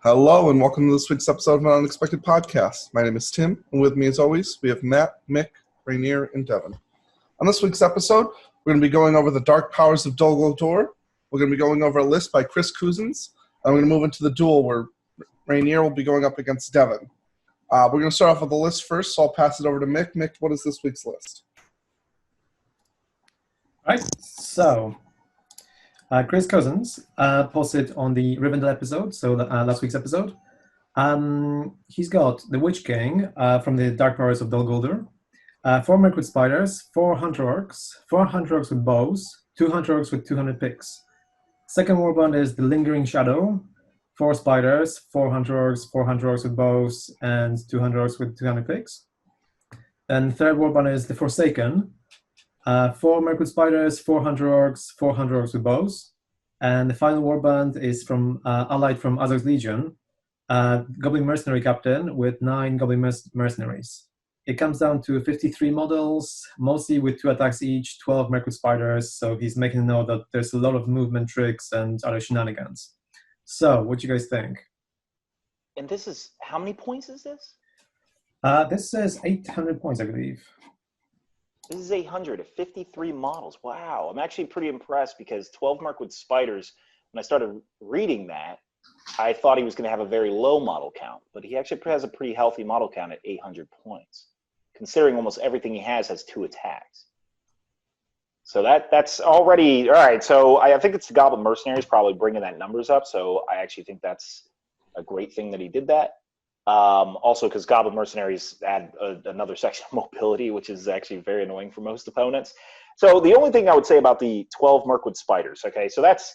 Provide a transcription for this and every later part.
Hello and welcome to this week's episode of an Unexpected Podcast. My name is Tim, and with me as always, we have Matt, Mick, Rainier, and Devin. On this week's episode, we're going to be going over the dark powers of Dulgador. We're going to be going over a list by Chris Cousins, and we're going to move into the duel where Rainier will be going up against Devin. We're going to start off with the list first, so I'll pass it over to Mick. Mick, what is this week's list? All right, so Chris Cousins posted on the Rivendell episode, so last week's episode. He's got the Witch King from the Dark Powers of Dulgador, 4 Mirkwood Spiders, 4 Hunter Orcs, 4 Hunter Orcs with bows, 2 Hunter Orcs with 200 picks. Second warband is the Lingering Shadow, 4 Spiders, 4 Hunter Orcs, 4 Hunter Orcs with bows, and 2 Hunter Orcs with 200 picks. And third warband is the Forsaken, 4 Mirkwood Spiders, 4 Hunter Orcs, 4 Hunter Orcs with bows. And the final warband is from allied from Azog's Legion, Goblin Mercenary Captain with 9 Goblin Mercenaries. It comes down to 53 models, mostly with 2 attacks each, 12 Mirkwood Spiders, so he's making a note that there's a lot of movement tricks and other shenanigans. So, what do you guys think? And this is, how many points is this? This says 800 points, I believe. This is 800 at 53 models. Wow. I'm actually pretty impressed because 12 Mirkwood Spiders, when I started reading that, I thought he was going to have a very low model count, but he actually has a pretty healthy model count at 800 points, considering almost everything he has 2 attacks. So that's already, all right, so I think it's the Goblin Mercenaries probably bringing that numbers up, so I actually think that's a great thing that he did that. Also, because Goblin Mercenaries add another section of mobility, which is actually very annoying for most opponents. So the only thing I would say about the 12 Mirkwood Spiders, okay, so that's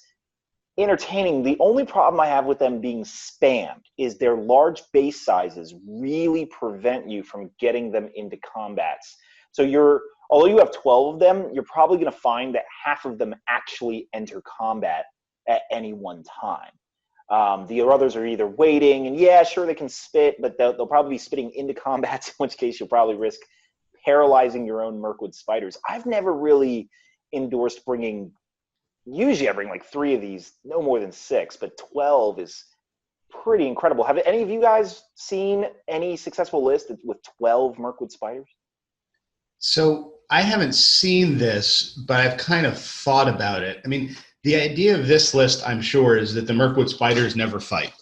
entertaining. The only problem I have with them being spammed is their large base sizes really prevent you from getting them into combats. So although you have 12 of them, you're probably going to find that half of them actually enter combat at any one time. The others are either waiting, and yeah, sure, they can spit, but they'll probably be spitting into combat, in which case you'll probably risk paralyzing your own Mirkwood Spiders. I've never really endorsed bringing, usually I bring like 3 of these, no more than 6, but 12 is pretty incredible. Have any of you guys seen any successful list with 12 Mirkwood Spiders? So I haven't seen this, but I've kind of thought about it. I mean, the idea of this list, I'm sure, is that the Mirkwood Spiders never fight,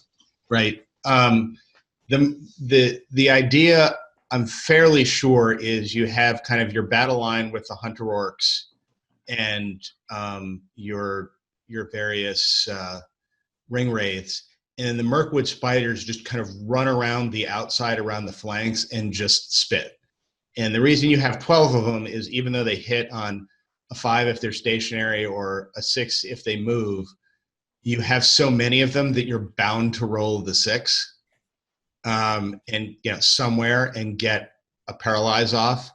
right? The idea, I'm fairly sure, is you have kind of your battle line with the Hunter Orcs and your various ring wraiths, and the Mirkwood Spiders just kind of run around the outside, around the flanks, and just spit. And the reason you have 12 of them is even though they hit on a 5 if they're stationary or a 6 if they move, you have so many of them that you're bound to roll the 6 and somewhere and get a paralyze off.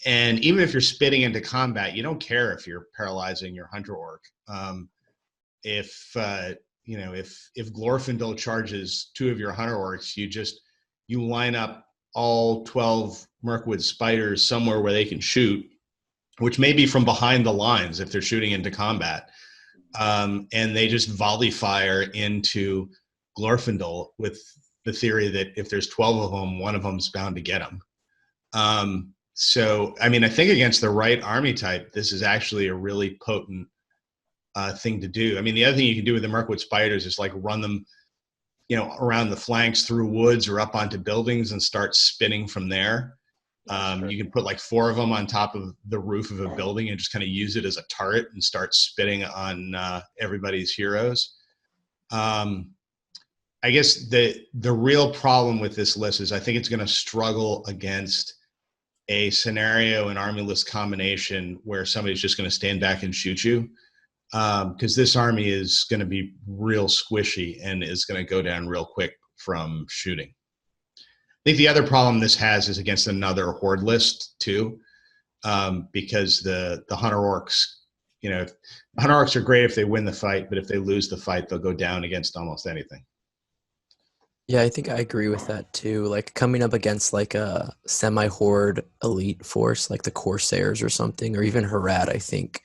And even if you're spitting into combat, you don't care if you're paralyzing your Hunter Orc. If Glorfindel charges 2 of your Hunter Orcs, you line up all 12 Mirkwood Spiders somewhere where they can shoot, which may be from behind the lines if they're shooting into combat. And they just volley fire into Glorfindel with the theory that if there's 12 of them, one of them's bound to get them. So, I mean, I think against the right army type, this is actually a really potent thing to do. I mean, the other thing you can do with the Mirkwood Spiders is like run them, around the flanks through woods or up onto buildings and start spinning from there. You can put like 4 of them on top of the roof of a building and just kind of use it as a turret and start spitting on everybody's heroes. I guess the real problem with this list is I think it's going to struggle against a scenario, an army list combination where somebody's just going to stand back and shoot you. Because this army is going to be real squishy and is going to go down real quick from shooting. I think the other problem this has is against another horde list too, because the Hunter Orcs, Hunter Orcs are great if they win the fight, but if they lose the fight, they'll go down against almost anything. Yeah, I think I agree with that too. Like coming up against like a semi-horde elite force, like the Corsairs or something, or even Harad, I think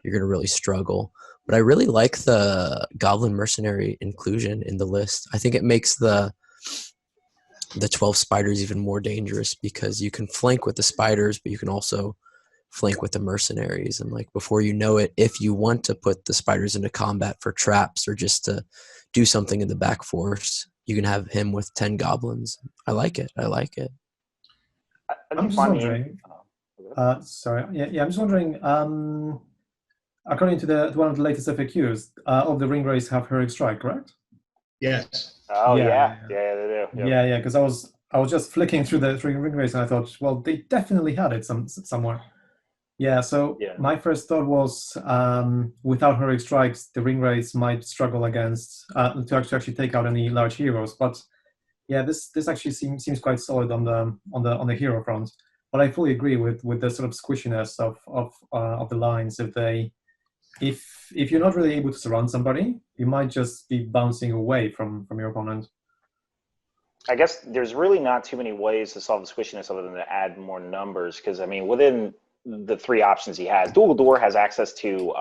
you're going to really struggle. But I really like the Goblin Mercenary inclusion in the list. I think it makes the 12 spiders even more dangerous because you can flank with the spiders, but you can also flank with the mercenaries. And like before you know it, if you want to put the spiders into combat for traps or just to do something in the back force, you can have him with 10 goblins. I like it. I'm just wondering. Sorry. Yeah. I'm just wondering. According to one of the latest FAQs, all of the ring wraiths have heroic strike, correct? Yes. Oh Yeah. they do. Yep. Yeah. Because I was just flicking through the ring wraiths and I thought, well, they definitely had it somewhere. Yeah. So my first thought was, without heroic strikes, the ring wraiths might struggle against to actually take out any large heroes. But yeah, this actually seems quite solid on the hero front. But I fully agree with the sort of squishiness of the lines. If you're not really able to surround somebody, you might just be bouncing away from your opponent. I guess there's really not too many ways to solve the squishiness other than to add more numbers. Because I mean, within the 3 options he has, Dulgador has access to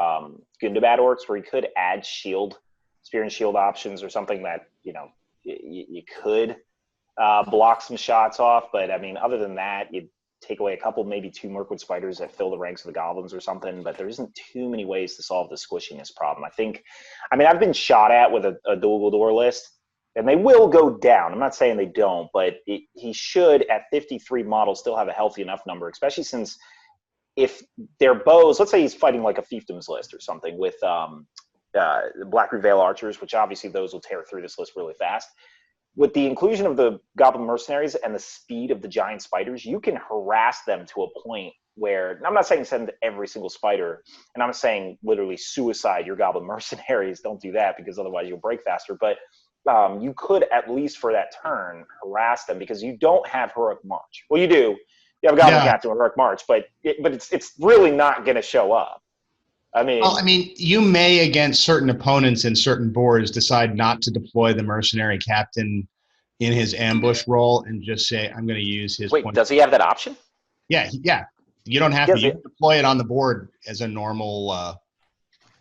Gundabad orcs where he could add spear and shield options or something that you could block some shots off. But I mean, other than that, you'd take away a couple, maybe 2 Mirkwood spiders that fill the ranks of the goblins or something, but there isn't too many ways to solve the squishiness problem. I've been shot at with a Dulgador list, and they will go down. I'm not saying they don't, but he should, at 53 models, still have a healthy enough number, especially since if their bows, let's say he's fighting like a fiefdoms list or something with Black Reveal archers, which obviously those will tear through this list really fast. With the inclusion of the Goblin Mercenaries and the speed of the giant spiders, you can harass them to a point where, and I'm not saying send every single spider, and I'm saying literally suicide your Goblin Mercenaries. Don't do that because otherwise you'll break faster. But you could, at least for that turn, harass them because you don't have Heroic March. Well, you do. You have a Goblin Captain with Heroic March, but it's really not going to show up. I mean, you may, against certain opponents in certain boards, decide not to deploy the mercenary captain in his ambush role and just say, "I'm going to use his." Wait, does he have that option? Yeah. You don't have to. You can deploy it on the board as a normal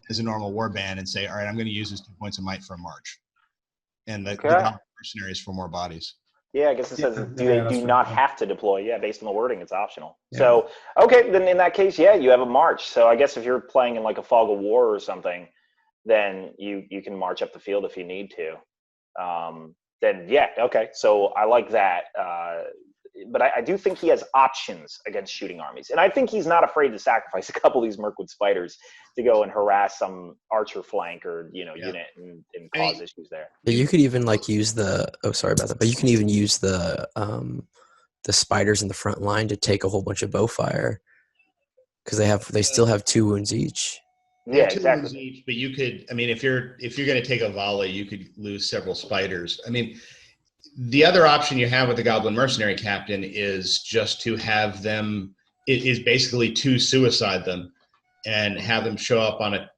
warband and say, "All right, I'm going to use his 2 points of might for a march," and the Goblin mercenaries for more bodies. Yeah, I guess it says they do not have to deploy. Yeah, based on the wording, it's optional. Yeah. So, okay, then in that case, you have a march. So I guess if you're playing in like a Fog of War or something, then you can march up the field if you need to. Then, okay. So I like that. But I do think he has options against shooting armies. And I think he's not afraid to sacrifice a couple of these Mirkwood spiders to go and harass some archer flank or, unit and cause issues there. You could even use sorry about that, but you can even use the spiders in the front line to take a whole bunch of bow fire because they still have 2 wounds each. Yeah, 2 exactly. wounds each, but you could, if you're going to take a volley, you could lose several spiders. The other option you have with the Goblin Mercenary Captain is just to have them, it is basically to suicide them and have them show up on a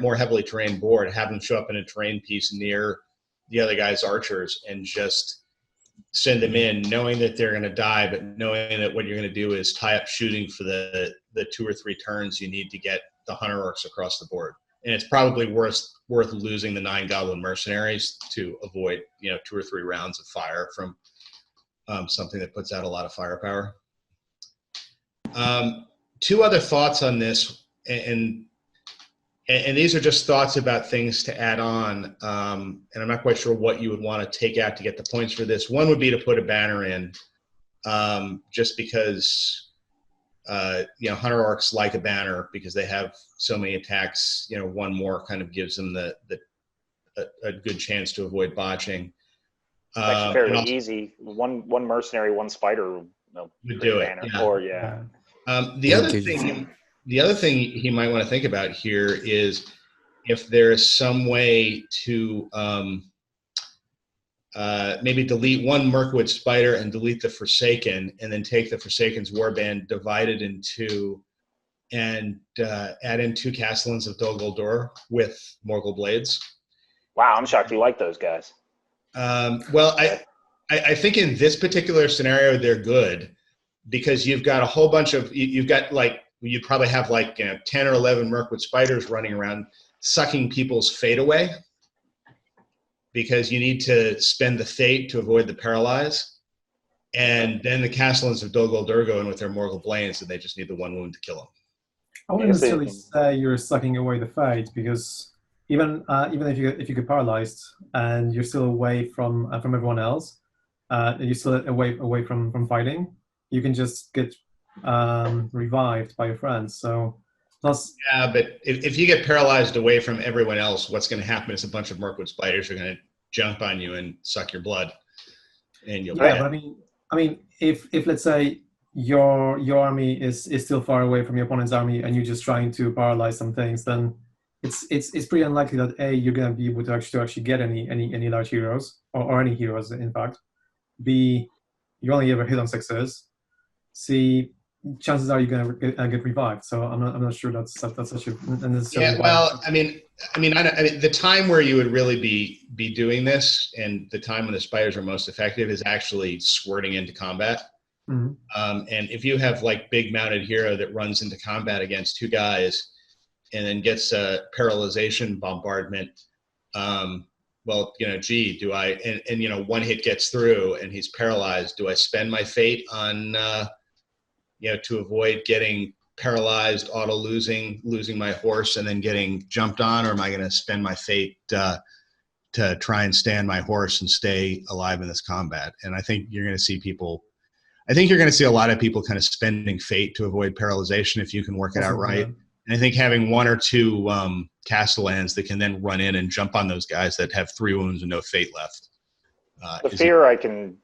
more heavily terrain board, have them show up in a terrain piece near the other guy's archers and just send them in knowing that they're going to die, but knowing that what you're going to do is tie up shooting for the 2 or 3 turns you need to get the Hunter Orcs across the board. And it's probably worth losing the 9 Goblin Mercenaries to avoid 2 or 3 rounds of fire from something that puts out a lot of firepower. 2 other thoughts on this, and these are just thoughts about things to add on, and I'm not quite sure what you would want to take out to get the points for this. One would be to put a banner in, just because Hunter Orcs like a banner because they have so many attacks. 1 more kind of gives them a good chance to avoid botching. It's actually fairly easy. One mercenary, 1 spider would do it. Banner, The other thing he might want to think about here is if there is some way to maybe delete 1 Mirkwood spider and delete the Forsaken, and then take the Forsaken's warband, divide it in 2, and add in 2 Castellans of Dulgador with Morgul blades. Wow, I'm shocked you like those guys. Well, I think in this particular scenario they're good because you've got a whole bunch of you've got like you'd probably have like 10 or 11 Mirkwood spiders running around sucking people's fate away, because you need to spend the fate to avoid the paralyze. And then the Castellans of Dulgador go in with their Morgul Blades, and they just need the one wound to kill them. I wouldn't necessarily say you're sucking away the fate, because even if you get paralyzed and you're still away from everyone else, you're still away from fighting, you can just get revived by your friends. So plus, yeah, but if you get paralyzed away from everyone else, what's going to happen is a bunch of Mirkwood spiders are going to jump on you and suck your blood, and you'll yeah. But I mean, if let's say your army is still far away from your opponent's army, and you're just trying to paralyze some things, then it's pretty unlikely that A, you're going to be able to actually get any large heroes or any heroes, in fact. B, you only ever hit on success. C, chances are you're going to get revived. So I'm not sure that's such a necessarily. Yeah, well, I mean, the time where you would really be doing this, and the time when the spiders are most effective, is actually squirting into combat. Mm-hmm. And if you have like big mounted hero that runs into combat against two guys and then gets a paralyzation bombardment, well, gee, do I, and one hit gets through and he's paralyzed, do I spend my fate on, to avoid getting paralyzed, losing my horse and then getting jumped on, or am I going to spend my fate to try and stand my horse and stay alive in this combat? And I think you're going to see a lot of people kind of spending fate to avoid paralyzation if you can work it out right. And I think having one or two Castellans that can then run in and jump on those guys that have 3 wounds and no fate left. The fear I can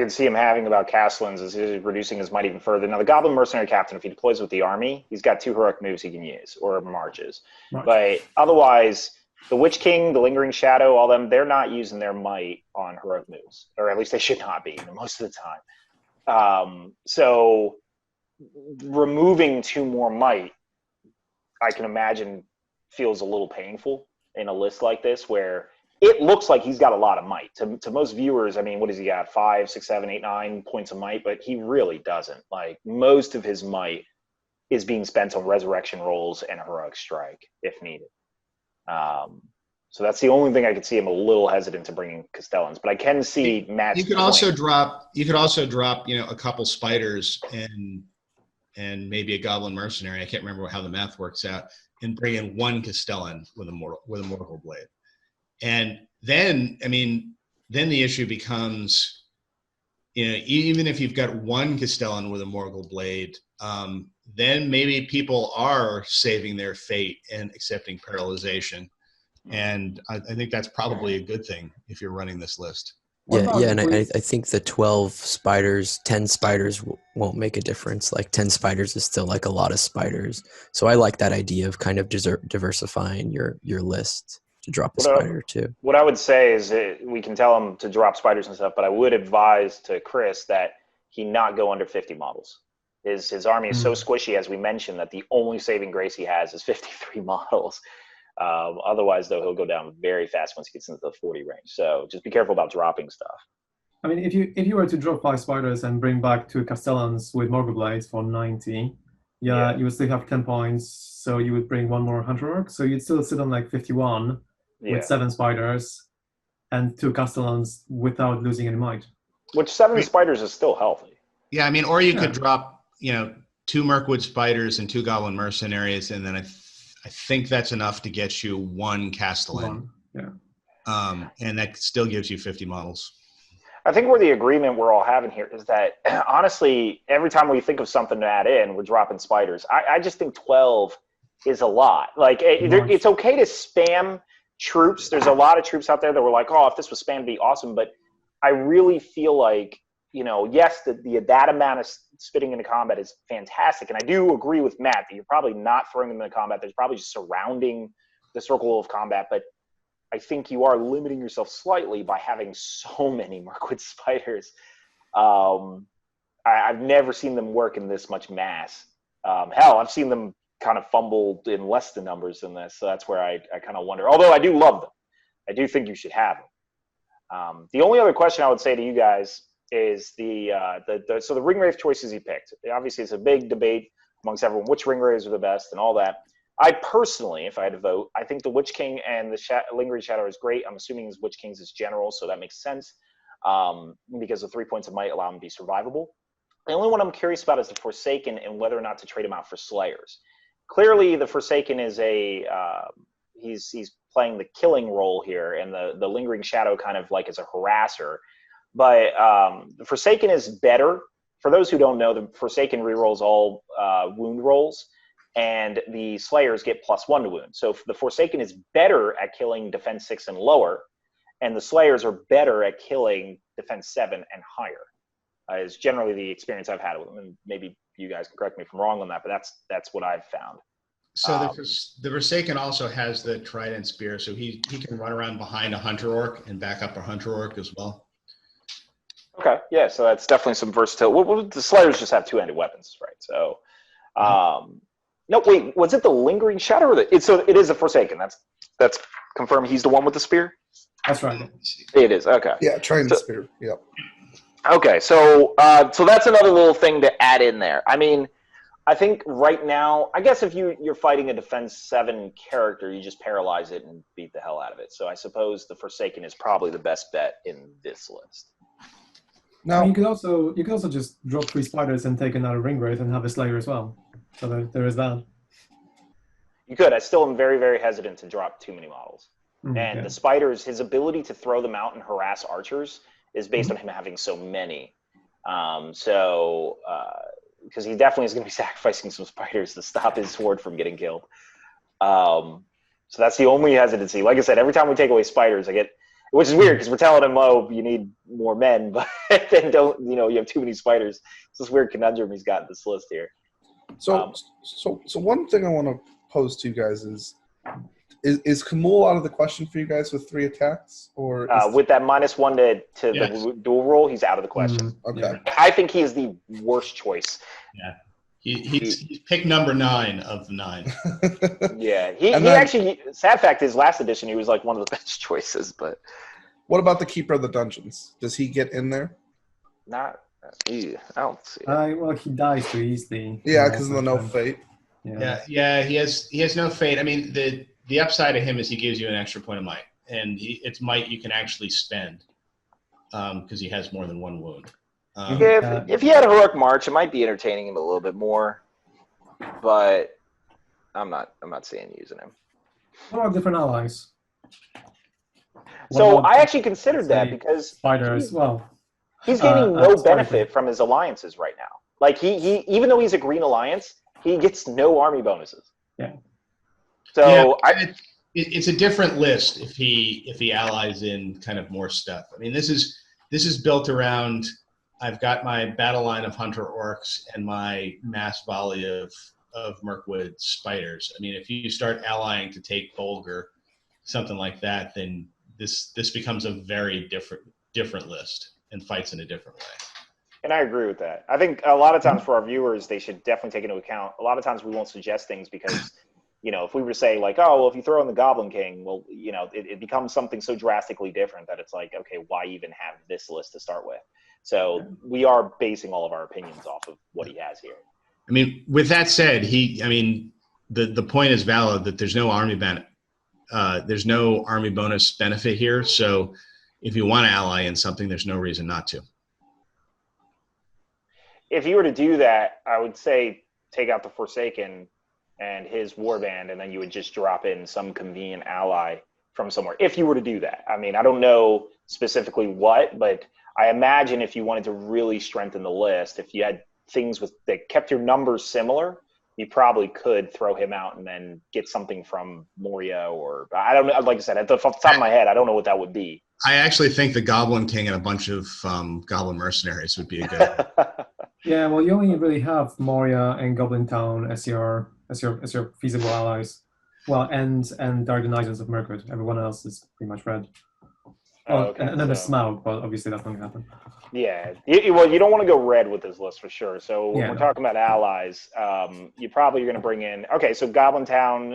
see him having about Castellans is reducing his might even further. Now, the Goblin Mercenary Captain, if he deploys with the army, he's got 2 heroic moves he can use, or marches. But otherwise, the Witch King, the Lingering Shadow, all them, they're not using their might on heroic moves. Or at least they should not be most of the time. So removing 2 more might, I can imagine, feels a little painful in a list like this, where it looks like he's got a lot of might. To most viewers, I mean, what does he got? 5, 6, 7, 8, 9 points of might, but he really doesn't. Like, most of his might is being spent on resurrection rolls and heroic strike if needed. So that's the only thing I could see him a little hesitant to bringing Castellans, but I can see Matt's. You could also drop a couple spiders and maybe a Goblin Mercenary. I can't remember how the math works out, and bring in 1 Castellan with a Morgul Blade. And then, then the issue becomes, even if you've got 1 Castellan with a Morgul Blade, then maybe people are saving their fate and accepting paralyzation. And I think that's probably a good thing if you're running this list. And I think the 12 spiders, 10 spiders won't make a difference. Like 10 spiders is still like a lot of spiders. So I like that idea of kind of diversifying your list to drop a spider too. What I would say is we can tell him to drop spiders and stuff, but I would advise to Chris that he not go under 50 models. His army is so squishy, as we mentioned, that the only saving grace he has is 53 models. Otherwise, though, he'll go down very fast once he gets into the 40 range. So just be careful about dropping stuff. I mean, if you were to drop 5 spiders and bring back 2 Castellans with Morgul Blades for 90, you would still have 10 points. So you would bring 1 more Hunter Orc. So you'd still sit on like 51 with 7 spiders and 2 Castellans without losing any might. Which 7 spiders is still healthy. Yeah, or you could drop 2 Mirkwood spiders and 2 Goblin Mercenaries, and then I think that's enough to get you 1 Castellan. And that still gives you 50 models. I think where the agreement we're all having here is that, honestly, every time we think of something to add in, we're dropping spiders. I just think 12 is a lot. Like, it's okay to spam troops. There's a lot of troops out there that were like, oh, if this was spam, it'd be awesome. But I really feel like, yes, that amount of spitting into combat is fantastic. And I do agree with Matt that you're probably not throwing them into combat. There's probably just surrounding the circle of combat. But I think you are limiting yourself slightly by having so many Mirkwood spiders. I've never seen them work in this much mass. Hell, I've seen them kind of fumbled in less than numbers than this. So that's where I kind of wonder. Although I do love them. I do think you should have them. The only other question I would say to you guys is the Ringwraith choices he picked. Obviously, it's a big debate amongst everyone which ring rays are the best and all that. I personally, if I had to vote, I think the Witch King and the Lingering Shadow is great. I'm assuming his Witch King's is general, so that makes sense, because the 3 points of might allow him to be survivable. The only one I'm curious about is the Forsaken and whether or not to trade him out for Slayers. Clearly, the Forsaken is he's playing the killing role here, and the Lingering Shadow kind of like is a harasser. But the Forsaken is better. For those who don't know, the Forsaken rerolls all wound rolls, and the Slayers get +1 to wound. So the Forsaken is better at killing defense 6 and lower, and the Slayers are better at killing defense 7 and higher. Is generally the experience I've had with them, and maybe you guys can correct me if I'm wrong on that, but that's what I've found. So the Forsaken also has the Trident Spear, so he can run around behind a Hunter Orc and back up a Hunter Orc as well. Okay, yeah, so that's definitely some versatility. The Slayers just have two-handed weapons, right? So, no, wait, was it the Lingering Shadow or so it is the Forsaken? That's confirmed. He's the one with the spear. That's right. It is, okay. Yeah, Trident Spear. Yep. Okay, so that's another little thing to add in there. I mean, I think right now, I guess if you're fighting a defense 7 character, you just paralyze it and beat the hell out of it. So I suppose the Forsaken is probably the best bet in this list. Now you could also just drop 3 spiders and take another ring wraith and have a Slayer as well. So there is that. You could. I still am very, very hesitant to drop too many models. And the spiders, his ability to throw them out and harass archers is based on him having so many. Because he definitely is going to be sacrificing some spiders to stop his sword from getting killed. So that's the only hesitancy. Like I said, every time we take away spiders, I get, which is weird because we're telling him, oh, you need more men, but then you have too many spiders. It's this weird conundrum he's got in this list here. So one thing I want to pose to you guys is Kamul out of the question for you guys with 3 attacks, or with that -1 to the dual roll, he's out of the question. Okay, yeah. I think he is the worst choice. Yeah, he's pick number 9 of the 9. Yeah, he actually. Sad fact is, last edition he was like one of the best choices. But what about the Keeper of the Dungeons? Does he get in there? Not. I don't see. Well, he dies too easily. Yeah, because of the no fate. Yeah. He has no fate. I mean, the upside of him is he gives you an extra point of might, and it's might you can actually spend because he has more than 1 wound. If he had a heroic march, it might be entertaining him a little bit more, but I'm not seeing using him. What about different allies? So I actually considered that because Spider as well. He's getting no benefit from his alliances right now. Like he even though he's a green alliance, he gets no army bonuses. Yeah. So it's a different list if he allies in kind of more stuff. I mean, this is built around. I've got my battle line of Hunter Orcs and my mass volley of Mirkwood Spiders. I mean, if you start allying to take Bolger, something like that, then this becomes a very different list and fights in a different way. And I agree with that. I think a lot of times for our viewers, they should definitely take into account. A lot of times we won't suggest things because, if we were to say like, oh, well, if you throw in the Goblin King, well, it becomes something so drastically different that it's like, okay, why even have this list to start with? So we are basing all of our opinions off of what he has here. I mean, with that said, the point is valid that there's no army there's no army bonus benefit here. So if you want to ally in something, there's no reason not to. If you were to do that, I would say take out the Forsaken and his warband, and then you would just drop in some convenient ally from somewhere. If you were to do that. I mean, I don't know specifically what, but I imagine if you wanted to really strengthen the list, if you had things that kept your numbers similar, you probably could throw him out and then get something from Moria, or I don't know. Like I said, at the top of my head, I don't know what that would be. I actually think the Goblin King and a bunch of Goblin Mercenaries would be a good. Yeah, well, you only really have Moria and Goblin Town as your feasible allies. Well, and Dark Denizens of Mirkwood. Everyone else is pretty much red. Well, Okay, and then the so- Smaug, but obviously that's not going to happen. Yeah. Well, you don't want to go red with this list for sure. So when Yeah, we're no. talking about allies, you probably are going to bring in. Okay, so Goblin Town,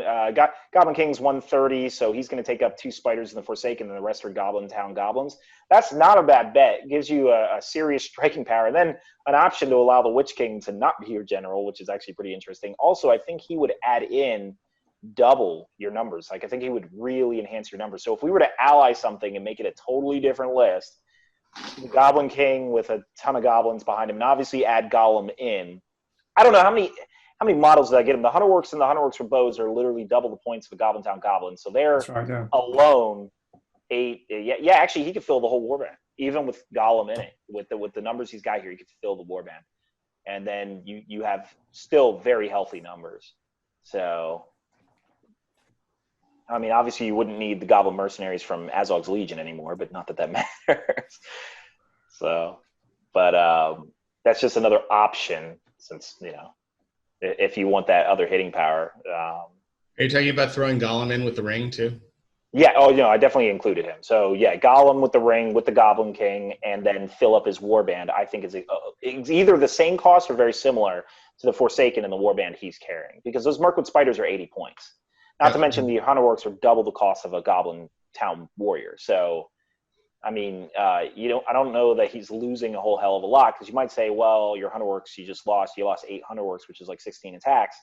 Goblin King's 130, so he's going to take up 2 spiders in the Forsaken, and the rest are Goblin Town goblins. That's not a bad bet. It gives you a serious striking power, and then an option to allow the Witch King to not be your general, which is actually pretty interesting. Also, I think he would add in double your numbers. Like, I think he would really enhance your numbers. So if we were to ally something and make it a totally different list, the Goblin King with a ton of goblins behind him, and obviously add Golem in. I don't know how many models did I get him. The Hunterworks and the Hunterworks for bows are literally double the points of a Goblin Town Goblin. So they're That's right, yeah. alone 8. Yeah, actually he could fill the whole warband, even with Golem in it. With the numbers he's got here, he could fill the warband. And then you have still very healthy numbers. So I mean, obviously you wouldn't need the Goblin Mercenaries from Azog's Legion anymore, but not that that matters. So, but that's just another option, since, you know, if you want that other hitting power. Are you talking about throwing Gollum in with the ring too? Yeah, I definitely included him. So yeah, Gollum with the ring, with the Goblin King, and then fill up his warband. I think it's either the same cost or very similar to the Forsaken and the warband he's carrying, because those Mirkwood Spiders are 80 points. Not to mention the Hunterworks are double the cost of a Goblin Town Warrior. So, I mean, I don't know that he's losing a whole hell of a lot, because you might say, well, your Hunterworks, you lost 8 Hunterworks, which is like 16 attacks.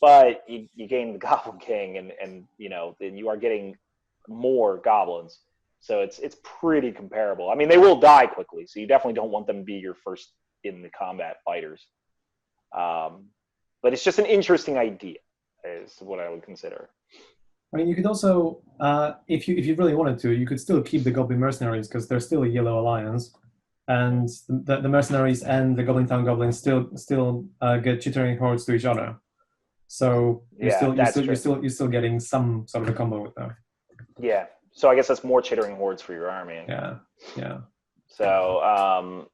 But you gain the Goblin King, and then you are getting more goblins. So it's pretty comparable. I mean, they will die quickly, so you definitely don't want them to be your first in the combat fighters. But it's just an interesting idea, is what I would consider. I mean, you could also, if you really wanted to, you could still keep the Goblin Mercenaries, because they're still a yellow alliance, and the Mercenaries and the Goblin Town Goblins still get chittering hordes to each other. So you're still getting some sort of a combo with them. Yeah. So I guess that's more chittering hordes for your army. Yeah. So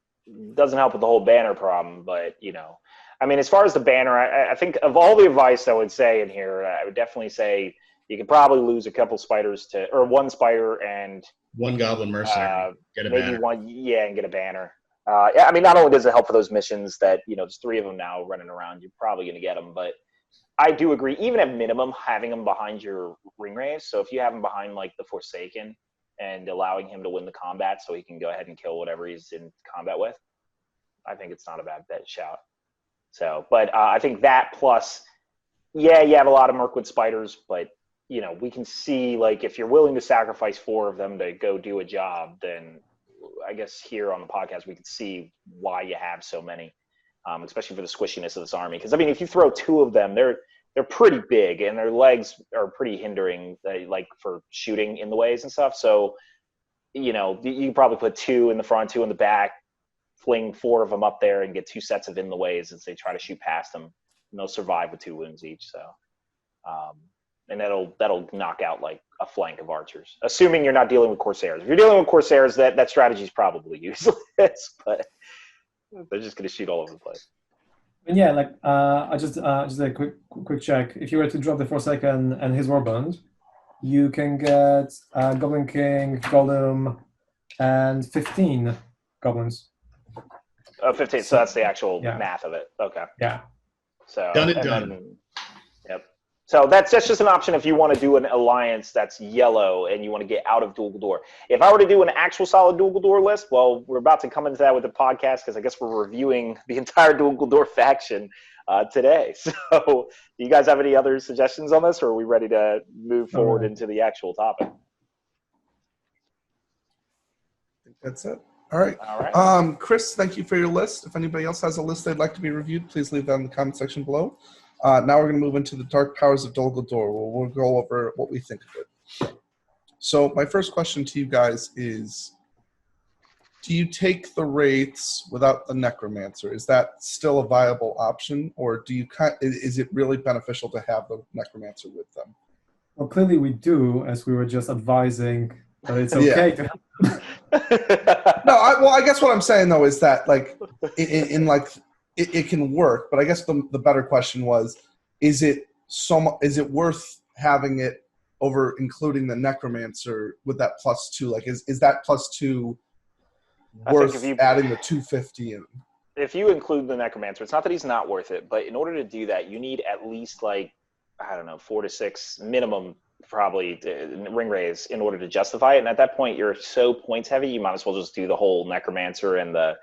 doesn't help with the whole banner problem, but I mean, as far as the banner, I think of all the advice I would say in here, I would definitely say you could probably lose a couple spiders or one spider and one Goblin Mercenary. Get a maybe banner. and get a banner. Yeah, I mean, not only does it help for those missions that there's 3 of them now running around, you're probably going to get them, but I do agree, even at minimum, having them behind your ring race. So if you have him behind like the Forsaken and allowing him to win the combat so he can go ahead and kill whatever he's in combat with, I think it's not a bad bet shout. So, but I think that plus, yeah, you have a lot of Mirkwood Spiders, but we can see, like, if you're willing to sacrifice 4 of them to go do a job, then I guess here on the podcast we can see why you have so many. Especially for the squishiness of this army. Because, I mean, if you throw 2 of them, they're pretty big, and their legs are pretty hindering, like, for shooting in the ways and stuff. So, you can probably put 2 in the front, 2 in the back, fling 4 of them up there, and get 2 sets of in the ways as they try to shoot past them. And they'll survive with 2 wounds each. So, and that'll knock out, like, a flank of archers. Assuming you're not dealing with Corsairs. If you're dealing with Corsairs, that strategy is probably useless, but they're just going to shoot all over the place. And yeah, like I just a quick check. If you were to drop the Forsaken and his warband, you can get Goblin King, Golem, and 15 goblins. 15. So that's the actual math of it. Okay. Yeah. So done. Yep. So that's just an option if you want to do an alliance that's yellow and you want to get out of Dulgador. If I were to do an actual solid Dulgador list, well, we're about to come into that with the podcast, because I guess we're reviewing the entire Dulgador faction today. So do you guys have any other suggestions on this, or are we ready to move forward into the actual topic? I think that's it. All right. Chris, thank you for your list. If anybody else has a list they'd like to be reviewed, please leave that in the comment section below. Now we're going to move into the Dark Powers of Dulgador, where we'll go over what we think of it. So my first question to you guys is, do you take the Wraiths without the Necromancer? Is that still a viable option, or is it really beneficial to have the Necromancer with them? Well, clearly we do, as we were just advising that it's okay to have. No, I guess what I'm saying, though, is that, like, it can work, but I guess the better question was, is it worth having it over including the Necromancer with that +2? Like, is that +2 worth adding the 250 in? If you include the Necromancer, it's not that he's not worth it, but in order to do that, you need at least, like, I don't know, 4 to 6 minimum, probably, ring raise in order to justify it. And at that point, you're so points heavy, you might as well just do the whole Necromancer and the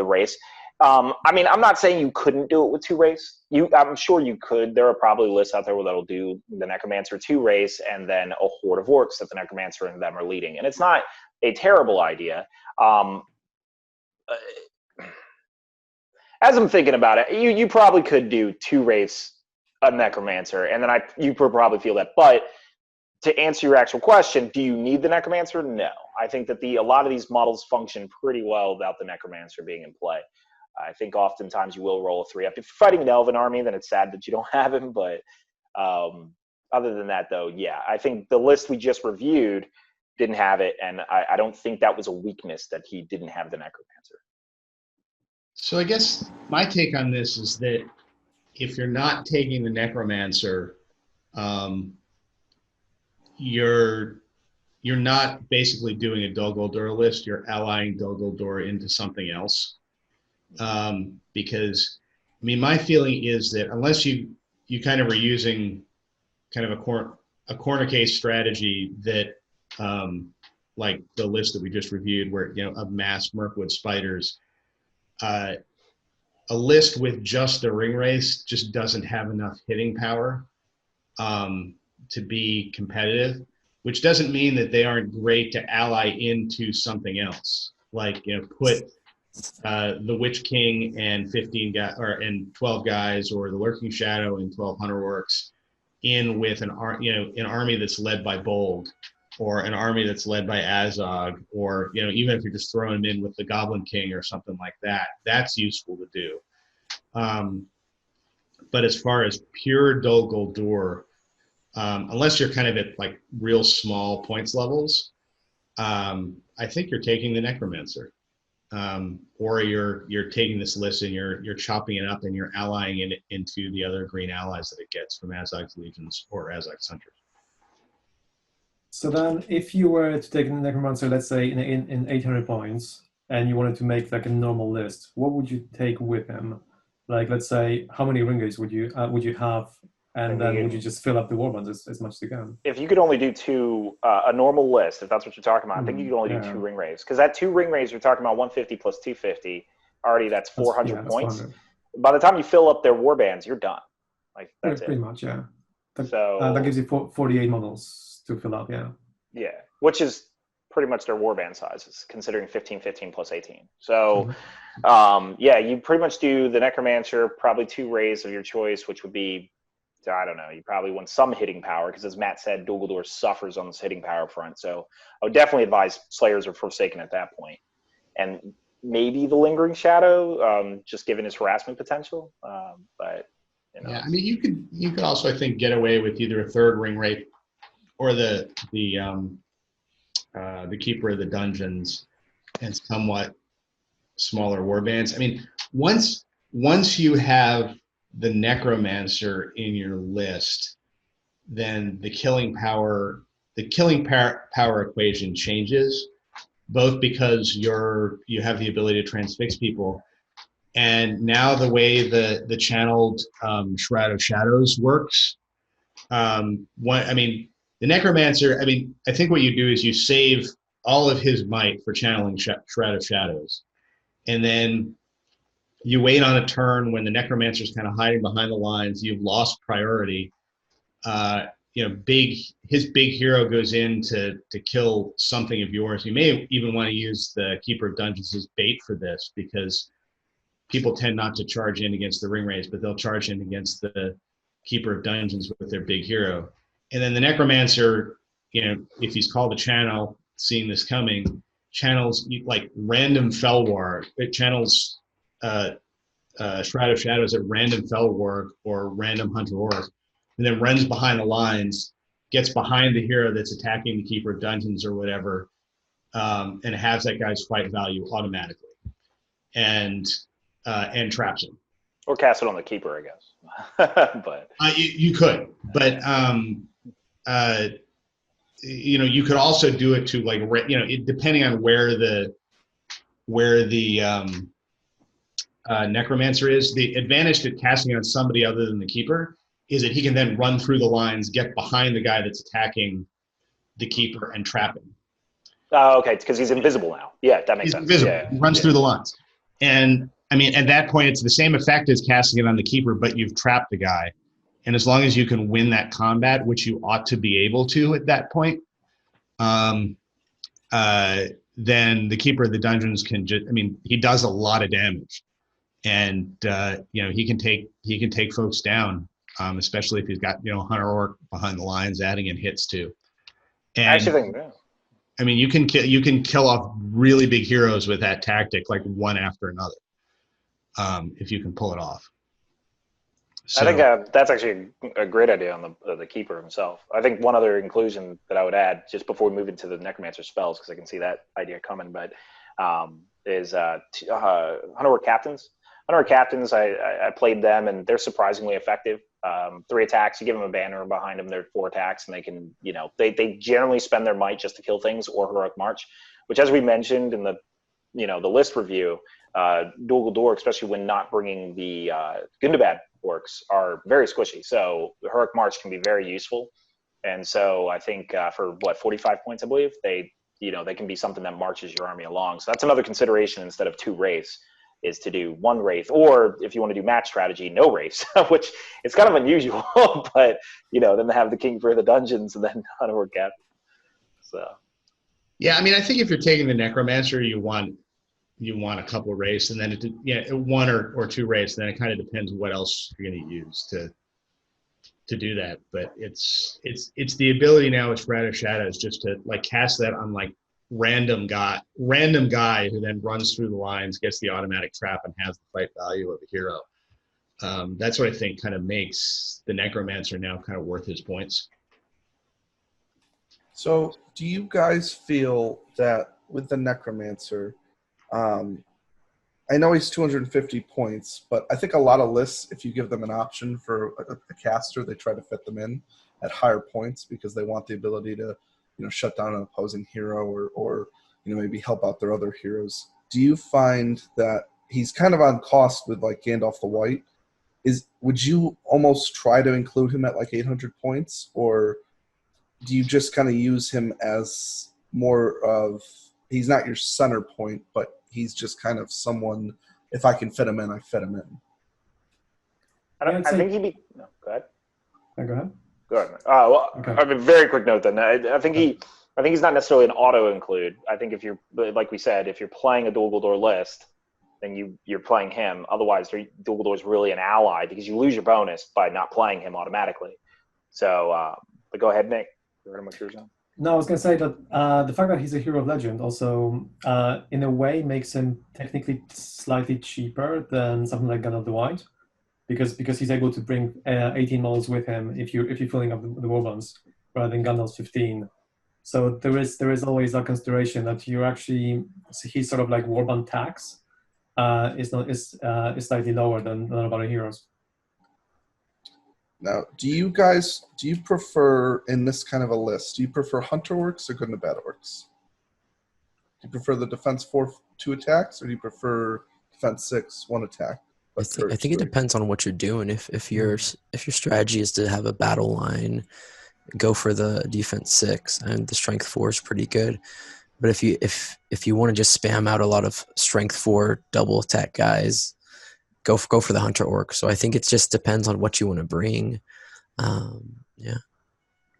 race. I mean, I'm not saying you couldn't do it with 2 race. I'm sure you could. There are probably lists out there that'll do the Necromancer 2 race and then a horde of orcs that the Necromancer and them are leading. And it's not a terrible idea. As I'm thinking about it, you probably could do 2 race a Necromancer, and then you could probably feel that. But to answer your actual question, do you need the Necromancer? No. I think that a lot of these models function pretty well without the Necromancer being in play. I think oftentimes you will roll a 3 up. If you're fighting an Elven army, then it's sad that you don't have him. But other than that, though, yeah, I think the list we just reviewed didn't have it, and I don't think that was a weakness that he didn't have the Necromancer. So I guess my take on this is that if you're not taking the Necromancer, you're not basically doing a Dulgador list. You're allying Dulgador into something else. Because, I mean, my feeling is that unless you kind of are using kind of a corner case strategy that, like the list that we just reviewed, where, you know, of mass Mirkwood spiders, a list with just the ring race just doesn't have enough hitting power to be competitive, which doesn't mean that they aren't great to ally into something else. Like, you know, put the Witch King and 15 guys, and 12 guys, or the Lurking Shadow and 12 Hunter Orcs in with an army that's led by Bold, or an army that's led by Azog, or, you know, even if you're just throwing them in with the Goblin King or something like that, that's useful to do. But as far as pure Dulgador, unless you're kind of at like real small points levels, I think you're taking the Necromancer, or you're taking this list and you're chopping it up and you're allying it into the other green allies that it gets from Azog's legions or Azog's hunters. So then, if you were to take the Necromancer, let's say in 800 points, and you wanted to make like a normal list, what would you take with him? Like, let's say, how many ringers would you have, and then would you just fill up the warbands as much as you can? If you could only do 2, a normal list, if that's what you're talking about, I think you could only do 2 ring raves. Because that 2 ring raves, you're talking about 150 plus 250, already that's 400 points. 400. By the time you fill up their warbands, you're done. Like, that's pretty much, yeah. So that gives you 48 models to fill up, yeah. Yeah, which is pretty much their warband sizes, considering 15, 15 plus 18. So, yeah, you pretty much do the Necromancer, probably 2 rays of your choice, which would be, I don't know, you probably want some hitting power, because as Matt said, Dulgador suffers on this hitting power front. So I would definitely advise Slayers or Forsaken at that point. And maybe the Lingering Shadow, just given his harassment potential. But, you know. Yeah, I mean, you could also, I think, get away with either a 3rd ring rate or the Keeper of the Dungeons and somewhat smaller warbands. I mean, once you have the Necromancer in your list, then the killing power equation changes, both because you have the ability to transfix people, and now the way the channeled Shroud of Shadows works. The Necromancer, I think what you do is you save all of his might for channeling Shroud of Shadows. And then you wait on a turn when the Necromancer's kind of hiding behind the lines, you've lost priority. His big hero goes in to kill something of yours. You may even want to use the Keeper of Dungeons as bait for this, because people tend not to charge in against the ring rays, but they'll charge in against the Keeper of Dungeons with their big hero. And then the Necromancer, if he's called a channel, seeing this coming, channels like random Felwar. It channels Shroud of Shadows at random Felwar or random Hunter Orc, and then runs behind the lines, gets behind the hero that's attacking the Keeper of Dungeons or whatever, and has that guy's fight value automatically, and traps him. Or cast it on the Keeper, I guess. But you could, but you could also do it to like, depending on where the Necromancer is. The advantage to casting on somebody other than the keeper is that he can then run through the lines, get behind the guy that's attacking the keeper, and trap him. Oh, okay, because he's invisible now. Yeah, that makes sense. Invisible. Yeah, He runs through the lines. And I mean, at that point, it's the same effect as casting it on the keeper, but you've trapped the guy. And as long as you can win that combat, which you ought to be able to at that point, then the keeper of the dungeons can just, he does a lot of damage. And, he can take folks down, especially if he's got, Hunter Orc behind the lines adding in hits too. And I actually think, yeah. you can kill off really big heroes with that tactic, like one after another, if you can pull it off. So, I think that's actually a great idea on the keeper himself. I think one other inclusion that I would add, just before we move into the Necromancer spells, because I can see that idea coming, but is Hunter Orc Captains. Hunter Orc Captains, I played them, and they're surprisingly effective. 3 attacks, you give them a banner behind them, they're 4 attacks, and they can, they generally spend their might just to kill things, or Heroic March, which, as we mentioned in the list review, Dulgador, especially when not bringing the Gundabad orcs, are very squishy. So the Heroic March can be very useful. And so I think for 45 points, I believe, they can be something that marches your army along. So that's another consideration instead of 2 wraiths, is to do 1 wraith, or if you want to do match strategy, no wraiths, which is kind of unusual, but then they have the King for the Dungeons and then Hunter Orc Captain. So yeah, I think if you're taking the Necromancer, you want a couple of wraiths, and then 1 or 2 wraiths. Then it kind of depends what else you're going to use to do that. But it's the ability now with Shroud of Shadow is just to like cast that on like random guy who then runs through the lines, gets the automatic trap, and has the fight value of a hero. That's what I think kind of makes the Necromancer now kind of worth his points. So do you guys feel that with the Necromancer, I know he's 250 points, but I think a lot of lists, if you give them an option for a caster, they try to fit them in at higher points because they want the ability to, shut down an opposing hero or maybe help out their other heroes. Do you find that he's kind of on cost with like Gandalf the White? Would you almost try to include him at like 800 points, or do you just kind of use him as more of, he's not your center point, but he's just kind of someone, if I can fit him in, I fit him in? I think he'd be. No, go ahead. Go ahead. Go ahead. Well, Okay. I have a very quick note then. I think he's not necessarily an auto include. I think if you're, like we said, if you're playing a Dulgador list, then you're playing him. Otherwise, Dulgador is really an ally because you lose your bonus by not playing him automatically. So, but go ahead, Nick. No, I was going to say that the fact that he's a hero of legend also, in a way, makes him technically slightly cheaper than something like Gandalf the White, because he's able to bring 18 models with him if you're filling up the warbonds rather than Gandalf's 15. So there is always that consideration that he's sort of like warband tax is slightly lower than a lot of other heroes. Now, do you prefer, in this kind of a list, do you prefer Hunter Orcs or Gundabad Orcs? Do you prefer the defense 4 2 attacks, or do you prefer defense 6 1 attack? I think it depends on what you're doing. If your strategy is to have a battle line, go for the defense 6, and the strength 4 is pretty good. But if you want to just spam out a lot of strength 4 double attack guys, go for the Hunter Orc. So I think it just depends on what you want to bring. Yeah.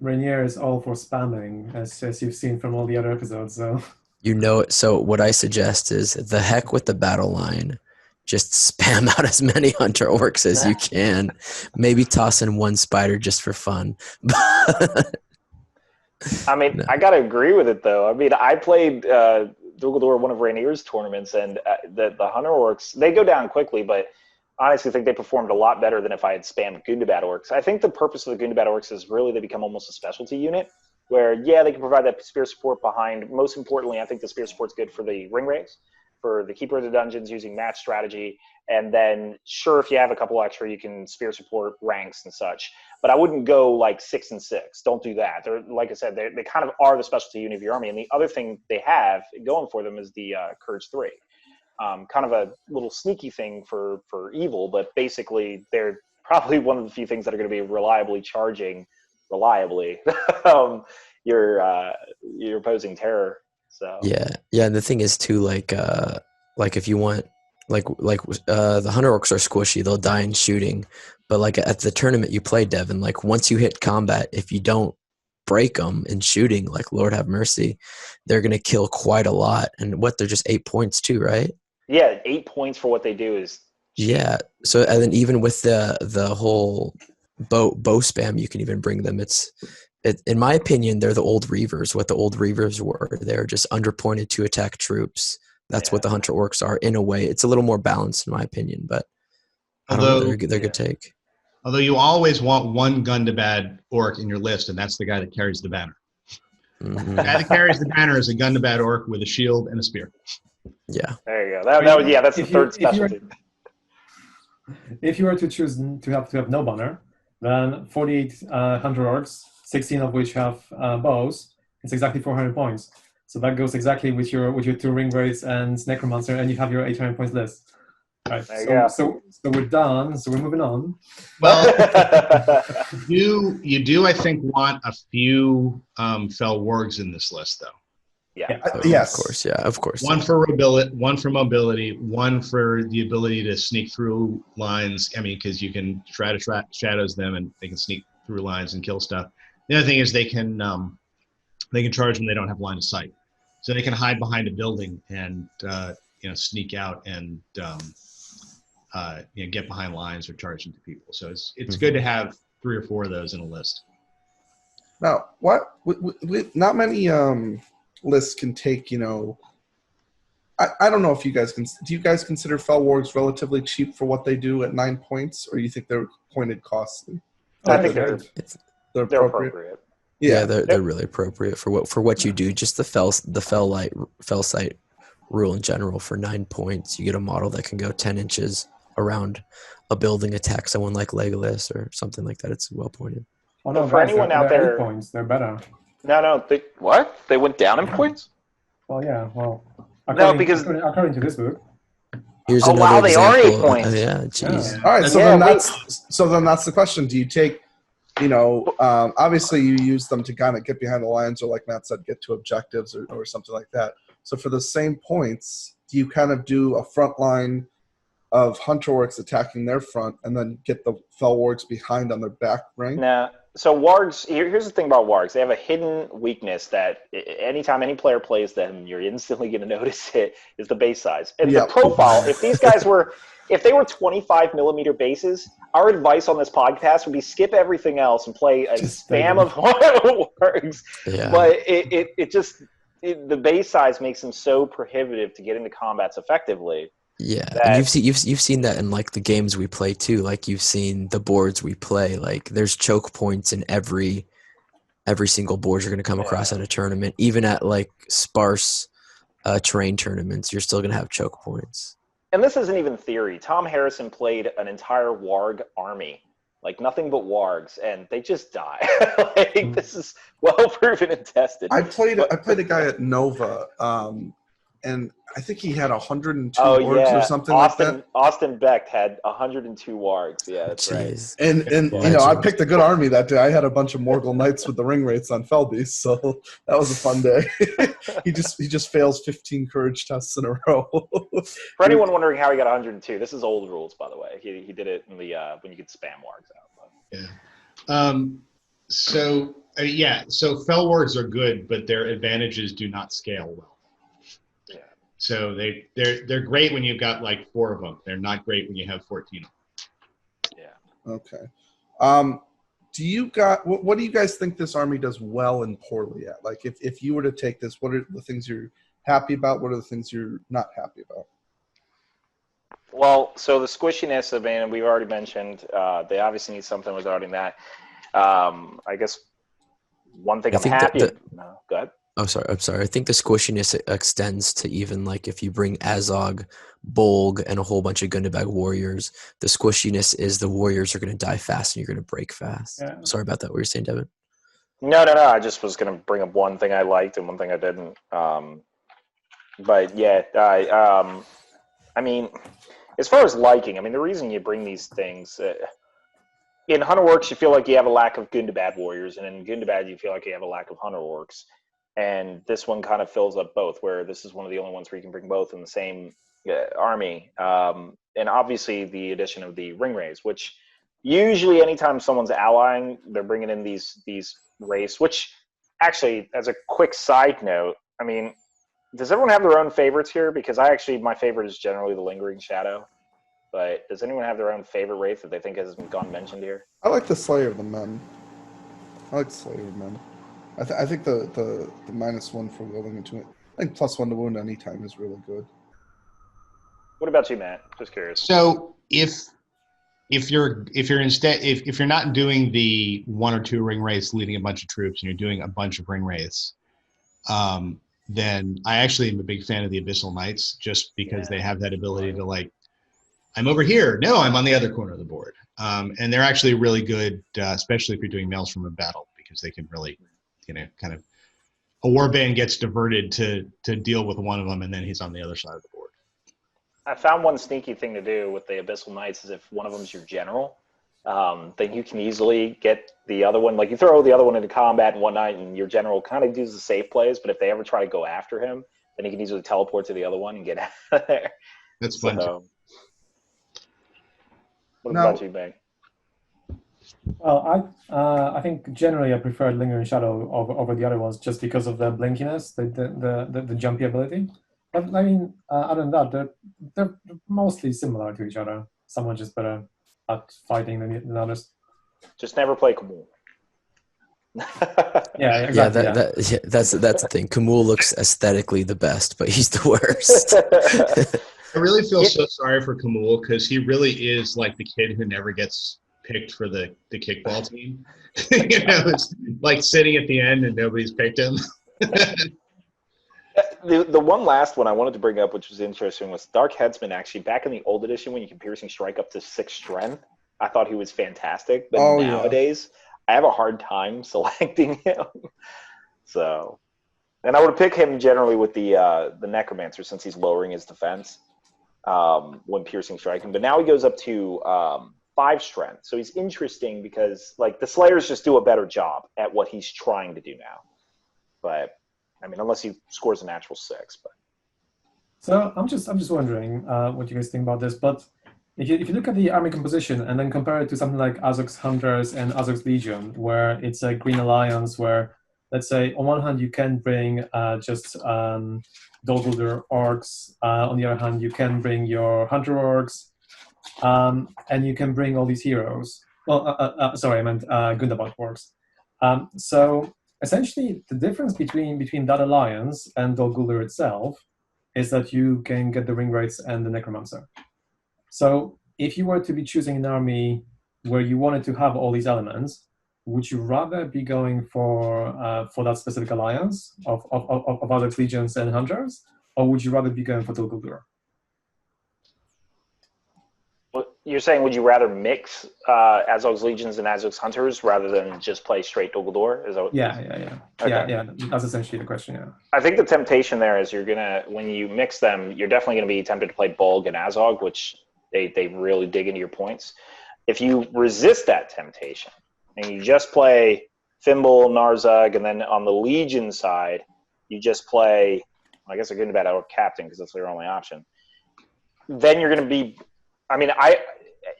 Rainier is all for spamming, as you've seen from all the other episodes. So So what I suggest is the heck with the battle line. Just spam out as many Hunter Orcs as you can. Maybe toss in 1 spider just for fun. No. I gotta agree with it though. I played Dulgador, one of Rainier's tournaments, and the Hunter Orcs, they go down quickly, but I honestly think they performed a lot better than if I had spammed Gundabad Orcs. I think the purpose of the Gundabad Orcs is really they become almost a specialty unit, where they can provide that spear support behind. Most importantly, I think the spear support's good for the ring wraiths, for the Keeper of the Dungeons using match strategy, and then sure, if you have a couple extra, you can spear support ranks and such. but I wouldn't go like 6 and 6. Don't do that. They're, like I said, they kind of are the specialty unit of your army. And the other thing they have going for them is the Courage 3. Kind of a little sneaky thing for evil, but basically they're probably one of the few things that are going to be reliably charging your opposing terror. So yeah. And the thing is too, like if you want, the hunter orcs are squishy, they'll die in shooting, but like at the tournament you play, Devin, like once you hit combat, if you don't break them in shooting, like Lord have mercy, they're gonna kill quite a lot. And they're just 8 points too, right? Yeah, 8 points for what they do is cheap. Yeah. So and then even with the whole bow spam, you can even bring them. In my opinion, they're the old Reavers. What the old Reavers were, they're just underpointed to attack troops. That's what the hunter orcs are in a way. It's a little more balanced in my opinion, but I don't know, they're good take. Although you always want one gun to bad orc in your list, and that's the guy that carries the banner. Mm-hmm. The guy that carries the banner is a gun to bad orc with a shield and a spear. Yeah. There you go. That's the third specialty. If you were to choose to have no banner, then 48 hunter orcs, 16 of which have bows, it's exactly 400 points. So that goes exactly with your 2 ring wraiths and necromancer, and you have your 800 points list. Right. So we're done. So we're moving on. Well, you do I think want a few fell wargs in this list though. Yeah. Yes. Of course. One for mobility, one for the ability to sneak through lines. I mean, because you can try to shadows them, and they can sneak through lines and kill stuff. The other thing is they can charge when they don't have line of sight, so they can hide behind a building and sneak out and get behind lines or charge into people. So it's good to have 3 or 4 of those in a list. Now, not many lists can take, I don't know if you guys do you guys consider fell wargs relatively cheap for what they do at 9 points, or you think they're pointed costly? I think they're appropriate. Yeah, they're really appropriate for what you do. Just the fell sight rule in general. For 9 points, you get a model that can go 10 inches around a building, attack someone like Legolas or something like that. It's well pointed. Oh no, for anyone out there, 8 points, they're better. No, they went down in points? Well, yeah, according to this book. Here's wow, another they are 8 example. points. Yeah, jeez. Yeah. All right, so then that's the question. Do you take, obviously you use them to kind of get behind the lines, or like Matt said, get to objectives or something like that. So for the same points, do you kind of do a front line of hunter orcs attacking their front, and then get the fell wargs behind on their back rank? Nah. So wargs, here's the thing about wargs. They have a hidden weakness that anytime any player plays them, you're instantly going to notice it, is the base size. And the profile, if these guys were 25 millimeter bases, our advice on this podcast would be skip everything else and play a spam of wargs. Yeah. But the base size makes them so prohibitive to get into combats effectively. Yeah, and you've seen that in like the games we play too. Like you've seen the boards we play. Like there's choke points in every single board you're going to come across at a tournament. Even at like sparse terrain tournaments, you're still going to have choke points. And this isn't even theory. Tom Harrison played an entire warg army, like nothing but wargs, and they just die. This is well proven and tested. I played a guy at Nova, and I think he had 102 wargs or something like that. Austin Beck had 102 wargs. Yeah, that's right. And I picked a good army that day. I had a bunch of Morgul Knights with the ring rates on Felbeast, so that was a fun day. he just fails 15 courage tests in a row. For anyone wondering how he got 102, this is old rules, by the way. He did it in the when you could spam wargs out. Yeah. So fell wargs are good, but their advantages do not scale well. So they're great when you've got like 4 of them. They're not great when you have 14 of them. Yeah. Okay. What do you guys think this army does well and poorly at? Like if you were to take this, what are the things you're happy about? What are the things you're not happy about? Well, so the squishiness of it, we've already mentioned, they obviously need something regarding that. I guess one thing I'm happy. No, go ahead. I'm sorry. I think the squishiness extends to even like if you bring Azog, Bolg, and a whole bunch of Gundabad warriors. The squishiness is the warriors are going to die fast and you're going to break fast. Yeah. Sorry about that. What were you saying, Devin? No. I just was going to bring up one thing I liked and one thing I didn't. But yeah, I mean, as far as liking, I mean, the reason you bring these things in Hunter Orcs, you feel like you have a lack of Gundabad warriors, and in Gundabad, you feel like you have a lack of Hunter Orcs. And this one kind of fills up both, where this is one of the only ones where you can bring both in the same army. And obviously, the addition of the ring rays, which usually anytime someone's allying, they're bringing in these rays. Which actually, as a quick side note, I mean, does everyone have their own favorites here? Because my favorite is generally the Lingering Shadow. But does anyone have their own favorite wraith that they think hasn't gone mentioned here? I like the Slayer of the Men. I think the -1 for wielding into it. I think +1 to wound anytime is really good. What about you, Matt? Just curious. So if you're not doing the 1 or 2 ring wraiths leading a bunch of troops and you're doing a bunch of ring wraiths, then I actually am a big fan of the Abyssal Knights just because they have that ability to like, I'm over here. No, I'm on the other corner of the board. And they're actually really good, especially if you're doing mails from a battle, because they can really, kind of a warband gets diverted to deal with one of them, and then he's on the other side of the board. I found one sneaky thing to do with the Abyssal Knights is if one of them's your general, then you can easily get the other one. Like you throw the other one into combat in one night, and your general kind of does the safe plays. But if they ever try to go after him, then he can easily teleport to the other one and get out of there. That's fun. So, what about you, Meg? Well, I think generally I prefer Lingering Shadow over the other ones just because of the blinkiness, the jumpy ability. But I mean, other than that, they're mostly similar to each other. Some are just better at fighting than others. Just never play Kamul. Yeah, exactly. That's the thing. Kamul looks aesthetically the best, but he's the worst. I really feel so sorry for Kamul because he really is like the kid who never gets picked for the kickball team. It's like sitting at the end and nobody's picked him. The one last one I wanted to bring up, which was interesting, was Dark Headsman. Actually, back in the old edition, when you can piercing strike up to 6 strength, I thought he was fantastic. But nowadays, I have a hard time selecting him. So, and I would pick him generally with the Necromancer since he's lowering his defense when piercing striking. But now he goes up to 5 strength. So he's interesting because like the Slayers just do a better job at what he's trying to do now. But I mean, unless he scores a natural 6. But so I'm just wondering what you guys think about this. But if you look at the army composition and then compare it to something like Azog's Hunters and Azog's Legion, where it's a Green Alliance, where let's say on one hand you can bring just Dulgador orcs, on the other hand you can bring your Hunter orcs, and you can bring all these heroes. Well, sorry, I meant Gundabad orcs. So essentially, the difference between that alliance and Guldur itself is that you can get the ring wraiths and the Necromancer. So if you were to be choosing an army where you wanted to have all these elements, would you rather be going for that specific alliance of other legions and hunters, or would you rather be going for Dulgador? you're saying, would you rather mix Azog's Legions and Azog's Hunters rather than just play straight Dulgador? Is that what Yeah. That's essentially the question. Yeah. I think the temptation there is when you mix them, you're definitely gonna be tempted to play Bolg and Azog, which they really dig into your points. If you resist that temptation and you just play Thimble, Narzug, and then on the Legion side, you just play, I guess they're getting about our Captain because that's their only option. Then you're going to be,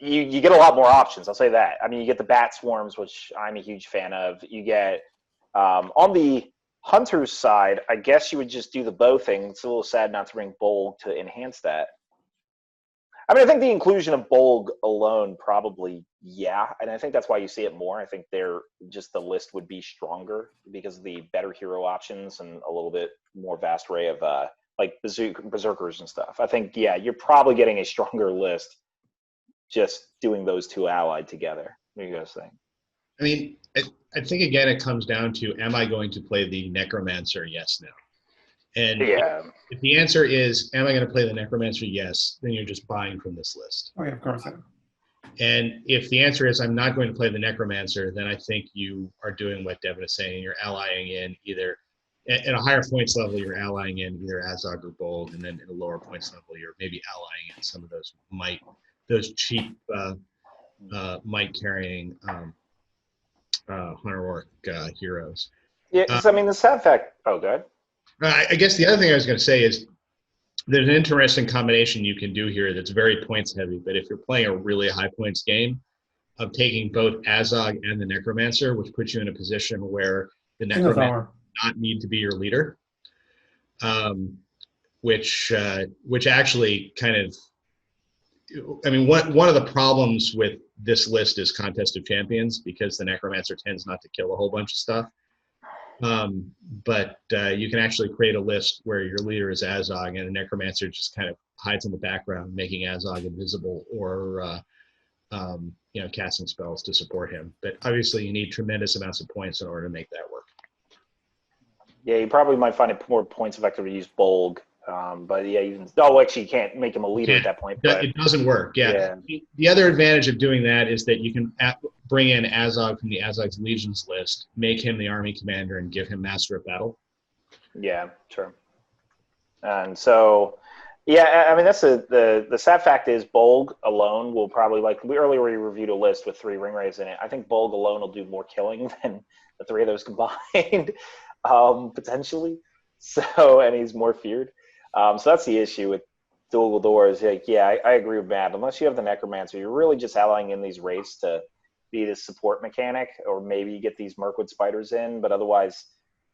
you get a lot more options. I'll say that. I mean, you get the Bat Swarms, which I'm a huge fan of. You get, on the Hunter's side, I guess you would just do the bow thing. It's a little sad not to bring Bolg to enhance that. I mean, I think the inclusion of Bolg alone probably, yeah. And I think that's why you see it more. I think the list would be stronger because of the better hero options and a little bit more vast array of like berserkers and stuff. I think, yeah, you're probably getting a stronger list just doing those two allied together. What do you guys think? I mean, I think again it comes down to, am I going to play the Necromancer? Yes, no. And Yeah. if the answer is, am I going to play the Necromancer? Yes, then you're just buying from this list. Oh yeah, of course. Yeah. And if the answer is, I'm not going to play the Necromancer, then I think you are doing what Devin is saying. You're allying in either, at a higher points level, you're allying in either Azog or Bold, and then at a lower points level, you're maybe allying in some of those cheap might carrying Hunter Orc heroes. Yeah, 'cause, I mean, the sad fact. Oh, good. I guess the other thing I was going to say is there's an interesting combination you can do here that's very points heavy, but if you're playing a really high points game, of taking both Azog and the Necromancer, which puts you in a position where the Necromancer does not need to be your leader, which actually kind of, I mean, one of the problems with this list is Contest of Champions, because the Necromancer tends not to kill a whole bunch of stuff. But you can actually create a list where your leader is Azog and the Necromancer just kind of hides in the background, making Azog invisible or casting spells to support him. But obviously you need tremendous amounts of points in order to make that work. Yeah, you probably might find it more points effective to use Bolg. But yeah, actually you can't make him a leader at that point. But it doesn't work. Yeah. The other advantage of doing that is that you can bring in Azog from the Azog's Legions list, make him the army commander, and give him Master of Battle. Yeah, sure. And so, yeah, I mean, that's the sad fact is Bolg alone will probably, like earlier we reviewed a list with 3 ring rays in it. I think Bolg alone will do more killing than the 3 of those combined, potentially. So, and he's more feared. So that's the issue with Dulgador is like, yeah, I agree with Matt. Unless you have the Necromancer, you're really just allying in these wraiths to be the support mechanic, or maybe you get these Mirkwood spiders in, but otherwise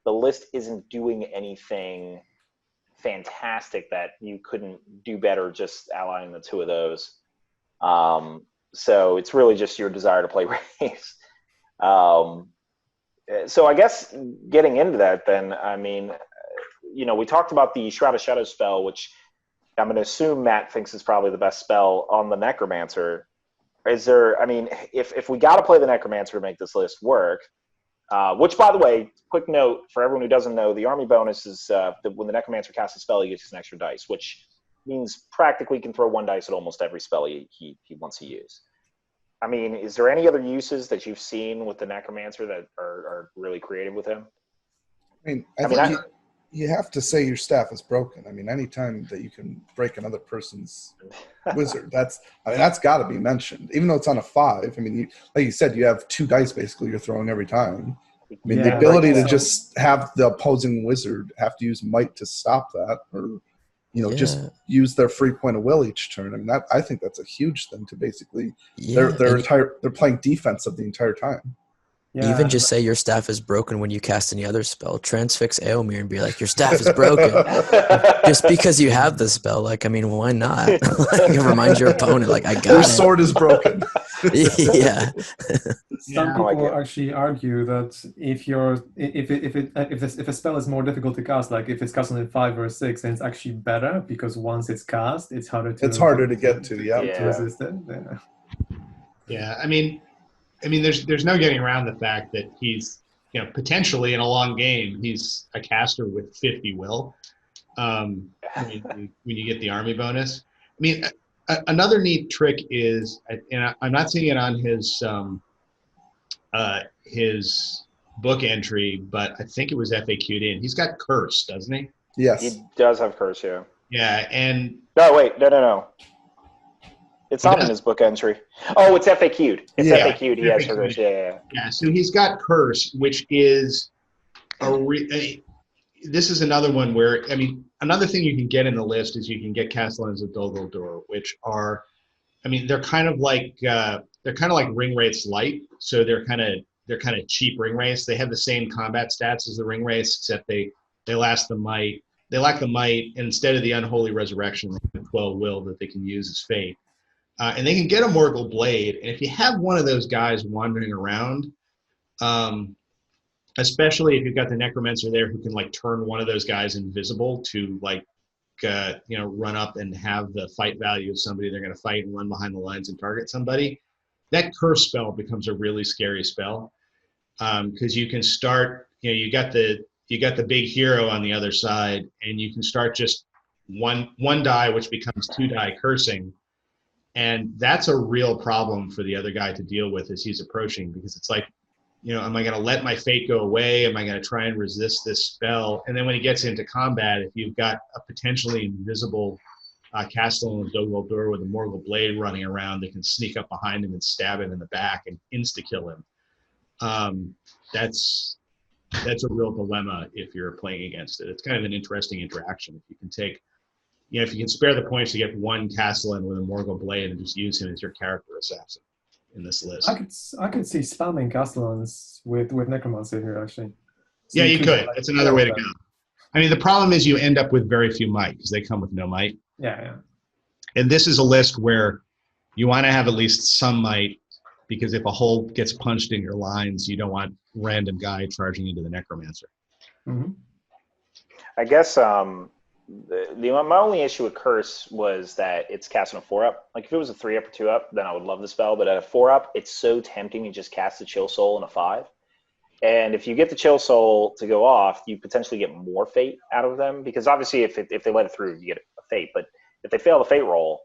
the list isn't doing anything fantastic that you couldn't do better just allying the 2 of those. So it's really just your desire to play wraiths. So I guess getting into that then, I mean, we talked about the Shroud of Shadow spell, which I'm going to assume Matt thinks is probably the best spell on the Necromancer. Is there, I mean, if we got to play the Necromancer to make this list work, which, by the way, quick note for everyone who doesn't know, the army bonus is when the Necromancer casts a spell, he gets an extra dice, which means practically can throw 1 dice at almost every spell he wants to use. I mean, is there any other uses that you've seen with the Necromancer that are really creative with him? I mean, I think you have to say your staff is broken. I mean, anytime that you can break another person's wizard, that's got to be mentioned. Even though it's on a 5, I mean, like you said, you have 2 dice basically you're throwing every time. I mean, the ability to just have the opposing wizard have to use might to stop that, or just use their free point of will each turn. I mean, I think that's a huge thing to basically they're playing defense of the entire time. Yeah. Even just say your staff is broken when you cast any other spell. Transfix Aelmir and be like, your staff is broken. Just because you have the spell. Like, I mean, why not? Like, remind your opponent, like, I got your sword is broken. Yeah. Some people actually argue that if a spell is more difficult to cast, like if it's cast on a 5 or a 6, then it's actually better because once it's cast, it's harder to get to. To resist it. Yeah, I mean, there's no getting around the fact that he's, potentially in a long game, he's a caster with 50 will. When you get the army bonus. I mean, another neat trick is, and I'm not seeing it on his book entry, but I think it was FAQ'd in. He's got Curse, doesn't he? Yes. He does have Curse, yeah. Yeah, and... No, wait, no. It's not in his book entry. Oh, it's FAQ'd. It's FAQ'd. He has Curse. Yeah. So he's got Curse, which is this is another one where, I mean, another thing you can get in the list is you can get Castellans of Dulgador, which are, I mean, they're kind of like ring wraiths light. So they're kind of cheap ring wraiths. They have the same combat stats as the ring wraiths, except they lack the might. And instead of the unholy resurrection, they have 12 will that they can use as fate. And they can get a Morgul Blade. And if you have one of those guys wandering around, especially if you've got the Necromancer there who can like turn one of those guys invisible to run up and have the fight value of somebody they're going to fight and run behind the lines and target somebody, that Curse spell becomes a really scary spell. because you can start. You got the big hero on the other side, and you can start just one die, which becomes 2 die cursing, and that's a real problem for the other guy to deal with as he's approaching, because it's like, am I going to let my fate go away? Am I going to try and resist this spell? And then when he gets into combat, if you've got a potentially invisible Castellan of Dulgador with a Morgul blade running around that can sneak up behind him and stab him in the back and insta-kill him, that's a real dilemma if you're playing against it. It's kind of an interesting interaction. If you can take, if you can spare the points to get one Castellan with a Morgul blade and just use him as your character assassin in this list. I could see spamming Castellans with Necromancer here, actually. So yeah, you could. That's another way to go. I mean, the problem is you end up with very few might because they come with no might. Yeah. And this is a list where you want to have at least some might, because if a hole gets punched in your lines, you don't want random guy charging into the Necromancer. Mm-hmm. I guess my only issue with Curse was that it's casting a 4-up. Like if it was a 3-up or 2-up, then I would love the spell. But at a 4-up, it's so tempting to just cast the Chill Soul in a 5. And if you get the Chill Soul to go off, you potentially get more fate out of them, because obviously if they let it through, you get a fate. But if they fail the fate roll,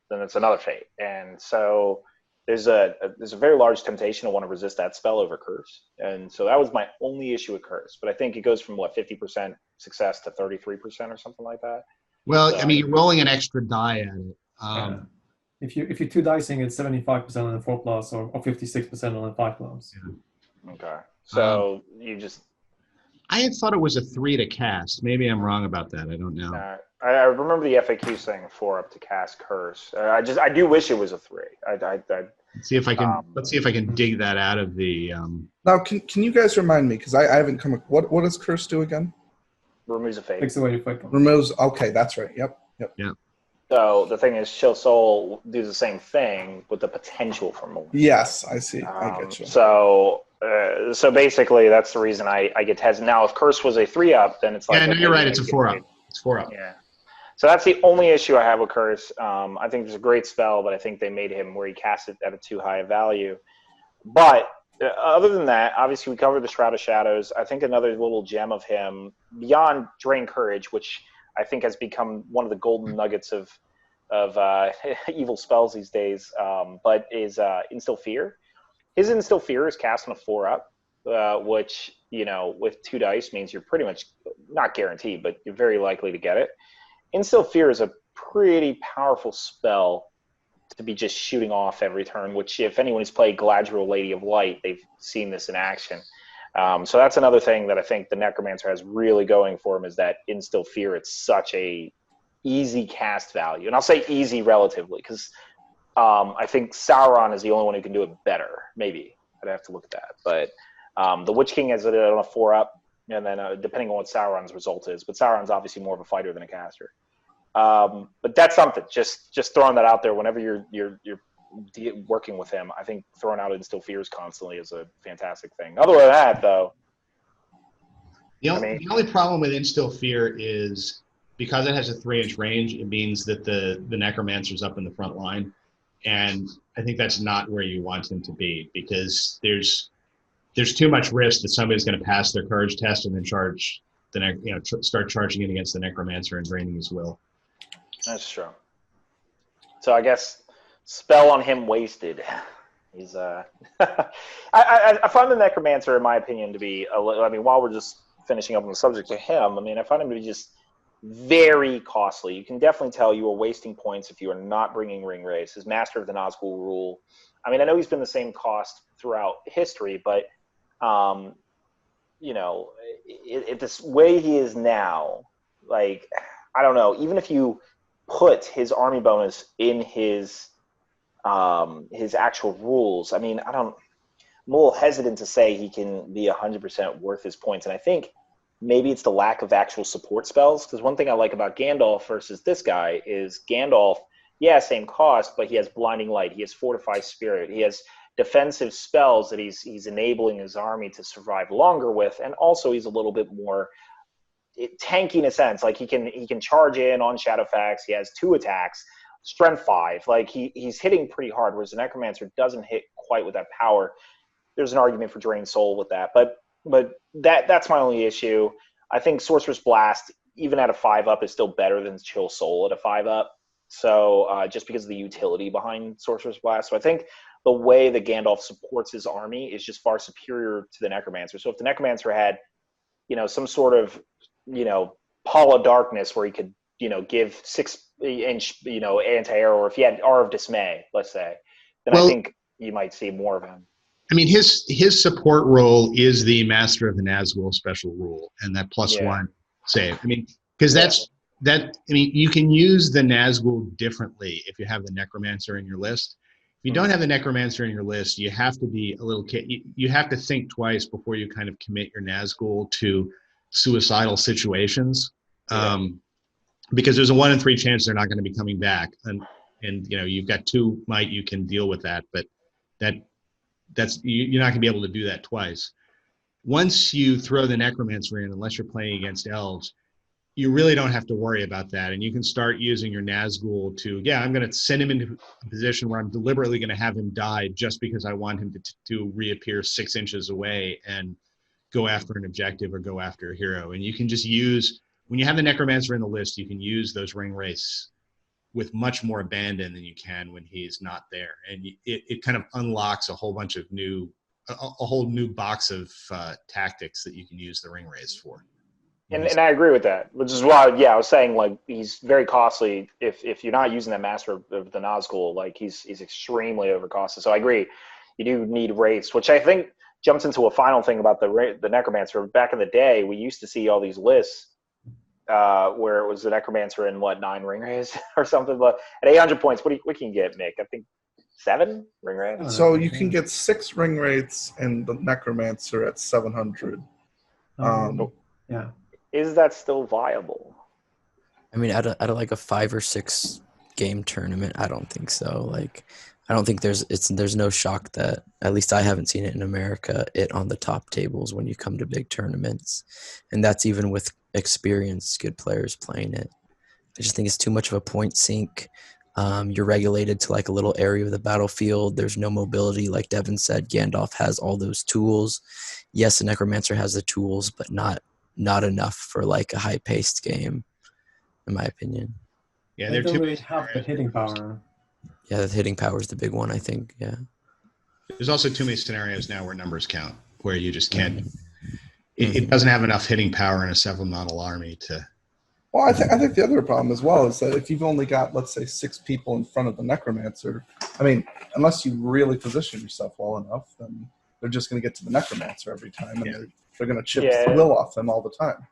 then it's another fate. And so there's a very large temptation to want to resist that spell over Curse. And so that was my only issue with Curse. But I think it goes from 50% success to 33% or something like that. Well, So, I mean, you're rolling an extra die at it. Yeah. If you're 2 dicing, it's 75% on a 4+ or 56% on a 5+. Yeah. Okay. So you just. I had thought it was a 3 to cast. Maybe I'm wrong about that. I don't know. I remember the FAQ saying 4-up to cast Curse. I do wish it was a 3. Let's see if I can. Let's see if I can dig that out of the. Now, can you guys remind me, because I haven't come. What does Curse do again? Removes a fate. Takes away your fate point. Removes. Okay, that's right. Yep. So the thing is, Chill Soul do the same thing with the potential for more. Yes, I see. I get you. So basically, that's the reason I get Headsman. Now, if Curse was a 3-up, then it's like. Yeah, no, you're right. It's a 4-up. It's 4-up. Yeah. So that's the only issue I have with Curse. I think it's a great spell, but I think they made him where he cast it at a too high a value. But other than that, obviously we covered the Shroud of Shadows. I think another little gem of him, beyond Drain Courage, which I think has become one of the golden nuggets of evil spells these days, but is Instill Fear. His Instill Fear is cast on a 4-up, which, with 2 dice means you're pretty much not guaranteed, but you're very likely to get it. Instill Fear is a pretty powerful spell to be just shooting off every turn, which if anyone has played Galadriel Lady of Light, they've seen this in action. So that's another thing that I think the Necromancer has really going for him, is that Instill Fear. It's such a easy cast value. And I'll say easy relatively, because I think Sauron is the only one who can do it better. Maybe. I'd have to look at that. But the Witch King has it on a 4-up. And then depending on what Sauron's result is. But Sauron's obviously more of a fighter than a caster. But that's something. Just throwing that out there whenever you're working with him. I think throwing out Instill Fears constantly is a fantastic thing. Other than that, though. The only problem with Instill Fear is because it has a 3-inch range, it means that the Necromancer's up in the front line. And I think that's not where you want him to be, because there's too much risk that somebody's going to pass their courage test and then start charging in against the Necromancer and draining his will. That's true. So I guess spell on him wasted. He's I find the Necromancer, in my opinion, to be while we're just finishing up on the subject of him, I find him to be just very costly. You can definitely tell you are wasting points if you are not bringing Ring Race. His Master of the Nazgul rule. I know he's been the same cost throughout history, but this way he is now, I don't know, even if you put his army bonus in his actual rules, I'm a little hesitant to say he can be 100% worth his points. And I think maybe it's the lack of actual support spells, because one thing I like about Gandalf versus this guy is Gandalf, same cost, but he has Blinding Light, he has Fortify Spirit, he has defensive spells that he's enabling his army to survive longer with, and also he's a little bit more tanky in a sense. He can charge in on Shadowfax. He has 2 attacks, Strength 5. He's hitting pretty hard, whereas the Necromancer doesn't hit quite with that power. there's an argument for Drain Soul with that. But that's my only issue. I think Sorcerer's Blast, even at a 5-up, is still better than Chill Soul at a 5-up. So just because of the utility behind Sorcerer's Blast. So I think the way that Gandalf supports his army is just far superior to the Necromancer. So if the Necromancer had, some sort of, Pall of Darkness where he could, give 6-inch, anti-air, or if he had Aura of Dismay, let's say, then I think you might see more of him. I mean, his support role is the Master of the Nazgul special rule and that +1 save. I mean, because you can use the Nazgul differently if you have the Necromancer in your list. If you don't have the Necromancer in your list, you have to be a little you have to think twice before you kind of commit your Nazgul to suicidal situations. Because there's a 1 in 3 chance they're not going to be coming back. And you've got 2 might, you can deal with that, but that's you're not going to be able to do that twice. Once you throw the Necromancer in, unless you're playing against elves, you really don't have to worry about that. And you can start using your Nazgul to, I'm going to send him into a position where I'm deliberately going to have him die just because I want him to reappear 6 inches away and go after an objective or go after a hero. And you can just use, when you have the Necromancer in the list, you can use those ring wraiths with much more abandon than you can when he's not there. And it kind of unlocks a whole bunch of a whole new box of tactics that you can use the ring wraiths for. And I agree with that, which is why, I was saying, like, he's very costly if you're not using that Master of the Nazgul. Like, he's extremely overcosted. So I agree, you do need wraiths, which I think jumps into a final thing about the Necromancer. Back in the day, we used to see all these lists where it was the Necromancer and 9 ring wraiths or something. But at 800 points, what can you get, Nick? I think 7 ring wraiths. So you can get 6 ring wraiths and the Necromancer at 700. Yeah. Is that still viable? I mean, out of like a 5 or 6 game tournament, I don't think so. Like, I don't think there's no shock that, at least I haven't seen it in America, it on the top tables when you come to big tournaments. And that's even with experienced good players playing it. I just think it's too much of a point sink. You're regulated to like a little area of the battlefield. There's no mobility. Like Devin said, Gandalf has all those tools. Yes, the Necromancer has the tools, but not enough for like a high-paced game, in my opinion. Yeah, They they're don't really have the hitting power. Yeah, the hitting power is the big one, I think. Yeah. There's also too many scenarios now where numbers count, where you just can't. It doesn't have enough hitting power in a 7-model army to. Well, I think the other problem as well is that if you've only got, let's say, 6 people in front of the Necromancer, I mean, unless you really position yourself well enough, then they're just going to get to the Necromancer every time, and they're going to chip the will off them all the time.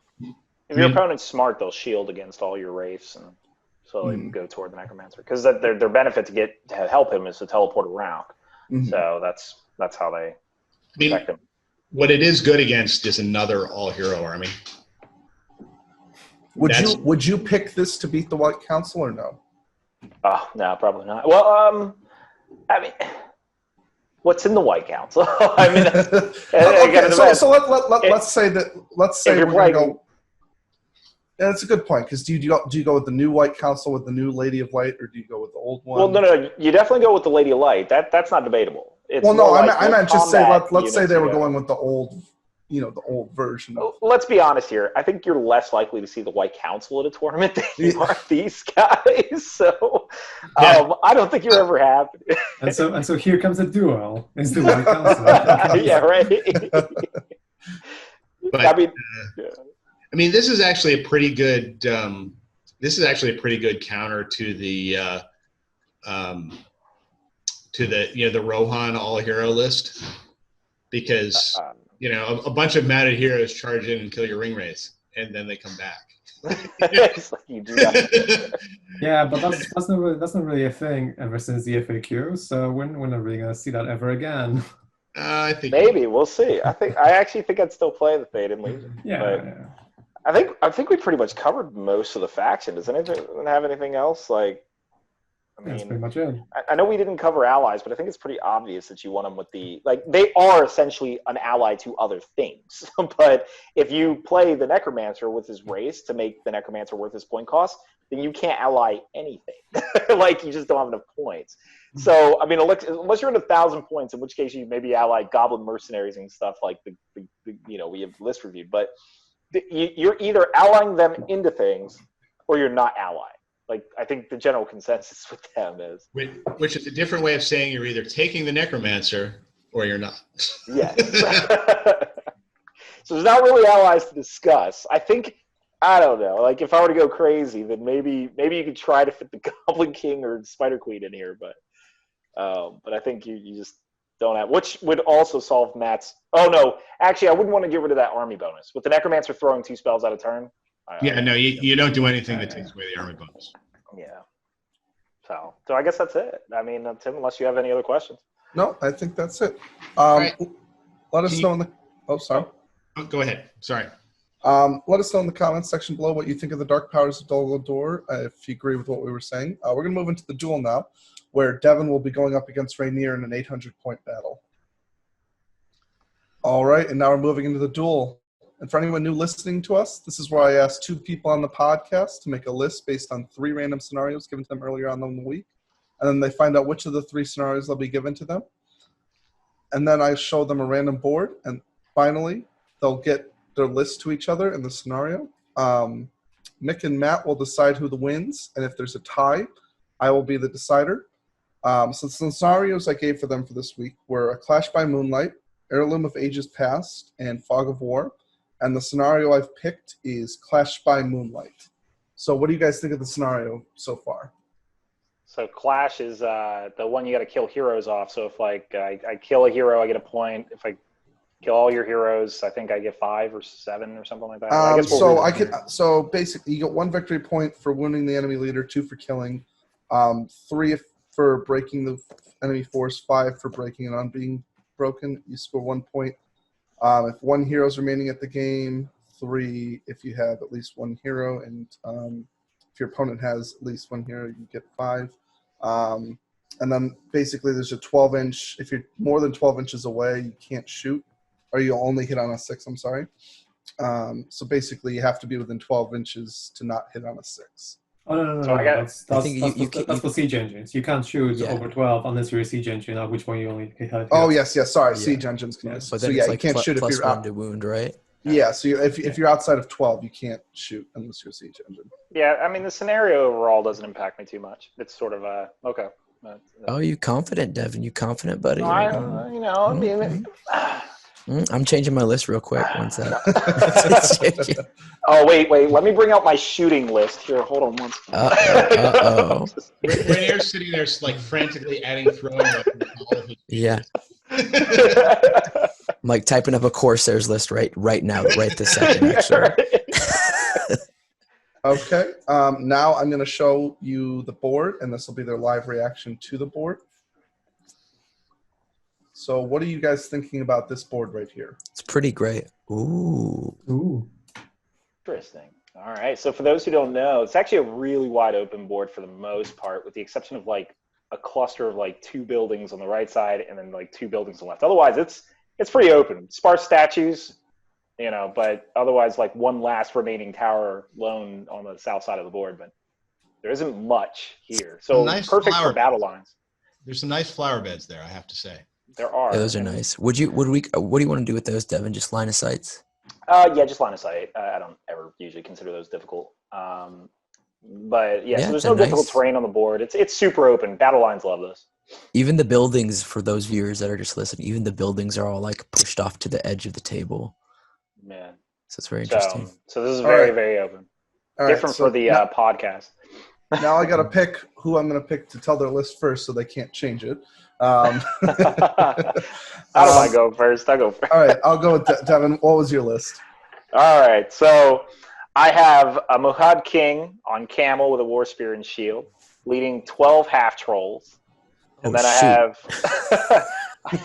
If your opponent's smart, they'll shield against all your wraiths and slowly go toward the Necromancer. Because their benefit to help him is to teleport around. So that's how they protect him. What it is good against is another all-hero army. Would you pick this to beat the White Council or no? Oh, no, probably not. Well, I mean, what's in the White Council? I mean, so let's say we're going to go. Yeah, that's a good point. Because do you go with the new White Council with the new Lady of Light, or do you go with the old one? Well, no. You definitely go with the Lady of Light. That's not debatable. I meant just say let's say they were going with the old, the old version. Let's be honest here. I think you're less likely to see the White Council at a tournament than you are these guys. So I don't think you're ever happy. And so here comes a duel. It's the White Council. Yeah, right. But, I mean, this is actually a pretty good. Counter to the the Rohan all hero list, because a bunch of mounted heroes charge in and kill your ring wraiths, and then they come back. It's like you do that. Yeah, but that's not really a thing ever since the FAQ. So we're not really gonna see that ever again. I think maybe we'll see. I actually think I'd still play the Fate and Legion. Yeah. I think we pretty much covered most of the faction. Does anyone have anything else? Like, I mean, that's pretty much it. I know we didn't cover allies, but I think it's pretty obvious that you want them with they are essentially an ally to other things. But if you play the Necromancer with his race to make the Necromancer worth his point cost, then you can't ally anything. Like, you just don't have enough points. So, I mean, unless you're at 1,000 points, in which case you maybe ally Goblin Mercenaries and stuff like the we have the list reviewed. But you're either allying them into things or you're not allying. Like, I think the general consensus with them is. Which is a different way of saying you're either taking the Necromancer or you're not. Yes. So there's not really allies to discuss. I think, I don't know, like, if I were to go crazy, then maybe you could try to fit the Goblin King or Spider Queen in here, but I think you just don't have, which would also solve Matt's. Oh no, actually, I wouldn't want to get rid of that army bonus with the Necromancer throwing 2 spells at a turn. You don't do anything that takes away the army bonus. Yeah. So I guess that's it. I mean, Tim, unless you have any other questions. No, I think that's it. Right. Let us know in the. Oh, sorry. Oh, go ahead. Sorry. Let us know in the comments section below what you think of the Dark Powers of Dulgador, if you agree with what we were saying. We're going to move into the duel now, where Devin will be going up against Rainier in an 800-point battle. All right, and now we're moving into the duel. And for anyone new listening to us, this is where I asked 2 people on the podcast to make a list based on 3 random scenarios given to them earlier on in the week. And then they find out which of the 3 scenarios they'll be given to them. And then I show them a random board, and finally, they'll get their list to each other in the scenario. Mick and Matt will decide who wins, and if there's a tie, I will be the decider. So the scenarios I gave for them for this week were A Clash by Moonlight, Heirloom of Ages Past, and Fog of War. And the scenario I've picked is Clash by Moonlight. So what do you guys think of the scenario so far? So Clash is the one you got to kill heroes off. So if I kill a hero, I get a point. If I kill all your heroes, I think I get 5 or 7 or something like that. So basically, you get 1 victory point for wounding the enemy leader, 2 for killing, 3 for breaking the enemy force, 5 for breaking and on being broken. You score 1 point. If 1 hero is remaining at the game, 3 if you have at least 1 hero, and if your opponent has at least 1 hero, you get 5. And then basically there's a 12-inch. If you're more than 12 inches away, you can't shoot, or you'll only hit on a 6. I'm sorry. So basically, you have to be within 12 inches to not hit on a 6. Oh, no. That's for siege engines. You can't shoot over 12 unless you're a siege engine, at which point you only hit. Oh, yes. Sorry, siege engines can. But then you can't shoot if you're out to wound, right? Yeah, so if you're outside of 12, you can't shoot unless you're a siege engine. Yeah, I mean, the scenario overall doesn't impact me too much. It's sort of okay. Oh, you confident, Devin? You confident, buddy? I'm changing my list real quick. One sec. Oh, wait. Let me bring out my shooting list here. Hold on one second. Uh-oh. Rainier's sitting there like frantically adding throwing weapons. Yeah. I'm like typing up a Corsairs list right now, right this second, actually. Okay. Now I'm going to show you the board, and this will be their live reaction to the board. So what are you guys thinking about this board right here? It's pretty great. Ooh. Interesting. All right. So for those who don't know, it's actually a really wide open board for the most part, with the exception of like a cluster of like 2 buildings on the right side and then like 2 buildings on the left. Otherwise, it's pretty open. Sparse statues, but otherwise like 1 last remaining tower lone on the south side of the board. But there isn't much here. So nice perfect for battle lines. There's some nice flower beds there, I have to say. There are. Yeah, those are nice. What do you want to do with those, Devin? Just line of sights? Yeah, just line of sight. I don't ever usually consider those difficult. But yeah, so there's no difficult terrain on the board. It's super open. Battle lines love this. Even the buildings, for those viewers that are just listening, even the buildings are all like pushed off to the edge of the table. Man. So it's very interesting. So this is very, very open. Different for the podcast. Now I got to pick who I'm going to pick to tell their list first so they can't change it. How do I go first? I'll go first. All right, I'll go with Devin. What was your list? All right, so I have a Muhad King on camel with a war spear and shield, leading 12 half trolls. And then I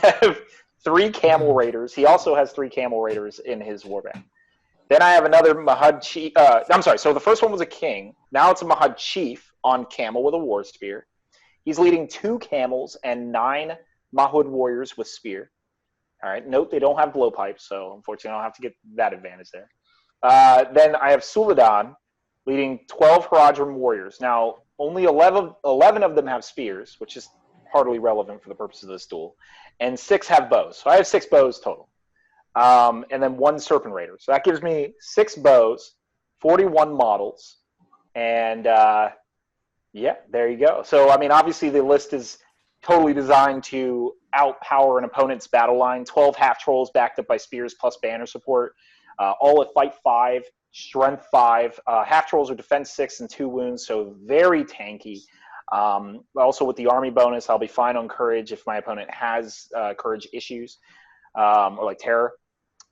have 3 camel raiders. He also has 3 camel raiders in his warband. Then I have another Mahad Chief. I'm sorry, so the first one was a king. Now it's a Mahad Chief on camel with a war spear. He's leading 2 camels and 9 Mahud warriors with spear. All right. Note they don't have blowpipes, so unfortunately I don't have to get that advantage there. Then I have Suladan leading 12 Haradrim warriors. Now, only 11 of them have spears, which is hardly relevant for the purpose of this duel, and 6 have bows. So I have 6 bows total. And then 1 Serpent Raider. So that gives me 6 bows, 41 models, and yeah, there you go. So, I mean, obviously the list is totally designed to outpower an opponent's battle line. 12 half-trolls backed up by spears plus banner support, all at fight 5, strength 5. Half-trolls are defense 6 and 2 wounds, so very tanky. Also with the army bonus, I'll be fine on courage if my opponent has courage issues or like terror.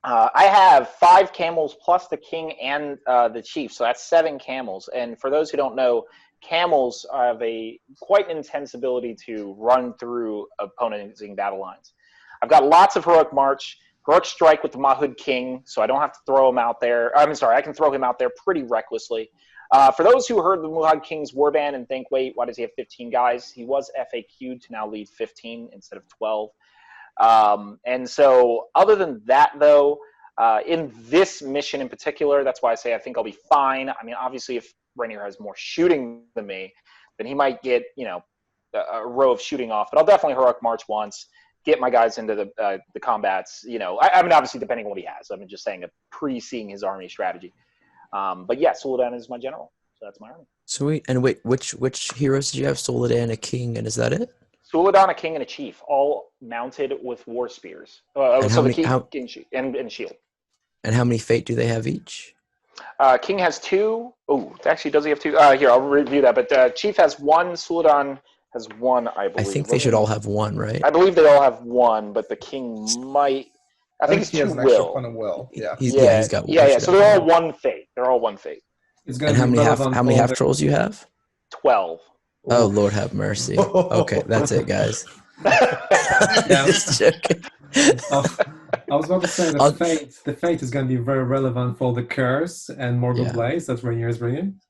I have 5 camels plus the king and the chief, so that's 7 camels. And for those who don't know, camels have a quite intense ability to run through opposing battle lines. I've got lots of heroic march, heroic strike with the Mahud king, so I don't have to throw him out there. I'm sorry, I can throw him out there pretty recklessly. For those who heard the Mahud king's warband and think, wait, why does he have 15 guys? He was FAQ'd to now lead 15 instead of 12. And so other than that, though, in this mission in particular, that's why I say I think I'll be fine. I mean, obviously, if Rainier has more shooting than me, then he might get, you know, a row of shooting off. But I'll definitely heroic march once, get my guys into the combats. You know, I mean, obviously, depending on what he has. I'm just saying, pre-seeing his army strategy. But yeah, Suladan is my general, so that's my army. Sweet. And wait, which heroes did you have? Suladan, a king, and is that it? Suladan, a king, and a chief, all mounted with war spears. And So how the many- king and shield. And how many fate do they have each? King has 2. Oh, actually, does he have 2? Here, I'll review that. But Chief has 1. Suladan has 1, I I believe. think they should all have one, right? I believe they all have 1, but the king might. I think it's he 2 has an extra will. point of will. Yeah. He's got one. Yeah. Should So have they're all one. 1 fate. They're all 1 fate. It's going And to how be many relevant half for half the- trolls you have? 12. Oh Lord, have mercy. Okay, that's it, guys. Yeah. Just joking. I was about to say that the fate is going to be very relevant for the curse and Morgul Yeah. Blaze. That's Rainier is bringing.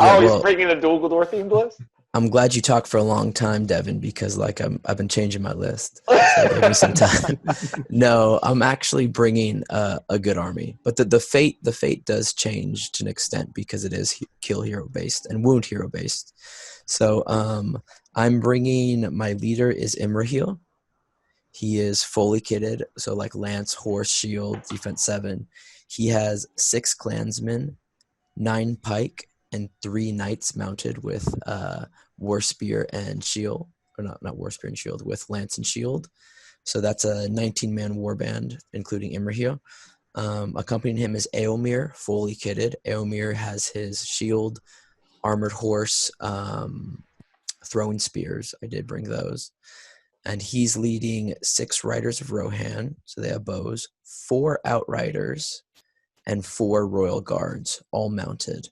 Yeah, Oh, he's well- bringing a Dulgador themed list? I'm glad you talked for a long time, Devin, because like I've been changing my list. So give me some time. No, I'm actually bringing a good army, but the fate does change to an extent because it is kill hero based and wound hero based. So I'm bringing, my leader is Imrahil. He is fully kitted, so like lance, horse, shield, defense 7. He has 6 clansmen, 9 pike, and 3 knights mounted with war spear and shield, or not war spear and shield, with lance and shield. So that's a 19-man warband, including Imrahil. Accompanying him is Eomir, fully kitted. Eomir has his shield, armored horse, throwing spears. I did bring those. And he's leading 6 riders of Rohan, so they have bows, 4 outriders, and 4 royal guards, all mounted.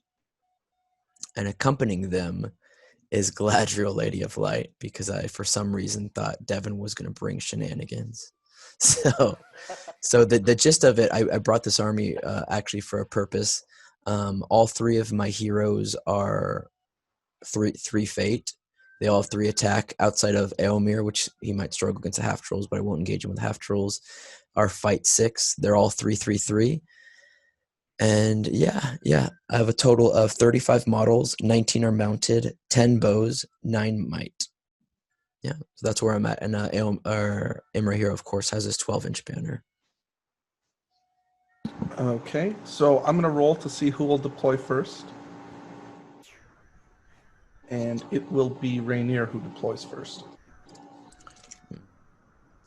And accompanying them is Galadriel, Lady of Light, because I, for some reason, thought Devin was going to bring shenanigans. So the gist of it, I brought this army actually for a purpose. All 3 of my heroes are 3 fate. They all have 3 attack outside of Eomir, which he might struggle against the half trolls, but I won't engage him with half trolls. Are fight 6. They're all 3/3/3. And yeah, I have a total of 35 models, 19 are mounted, 10 bows, 9 might. Yeah, so that's where I'm at. And Imra here, of course, has his 12-inch banner. Okay, so I'm going to roll to see who will deploy first. And it will be Rainier who deploys first. Let's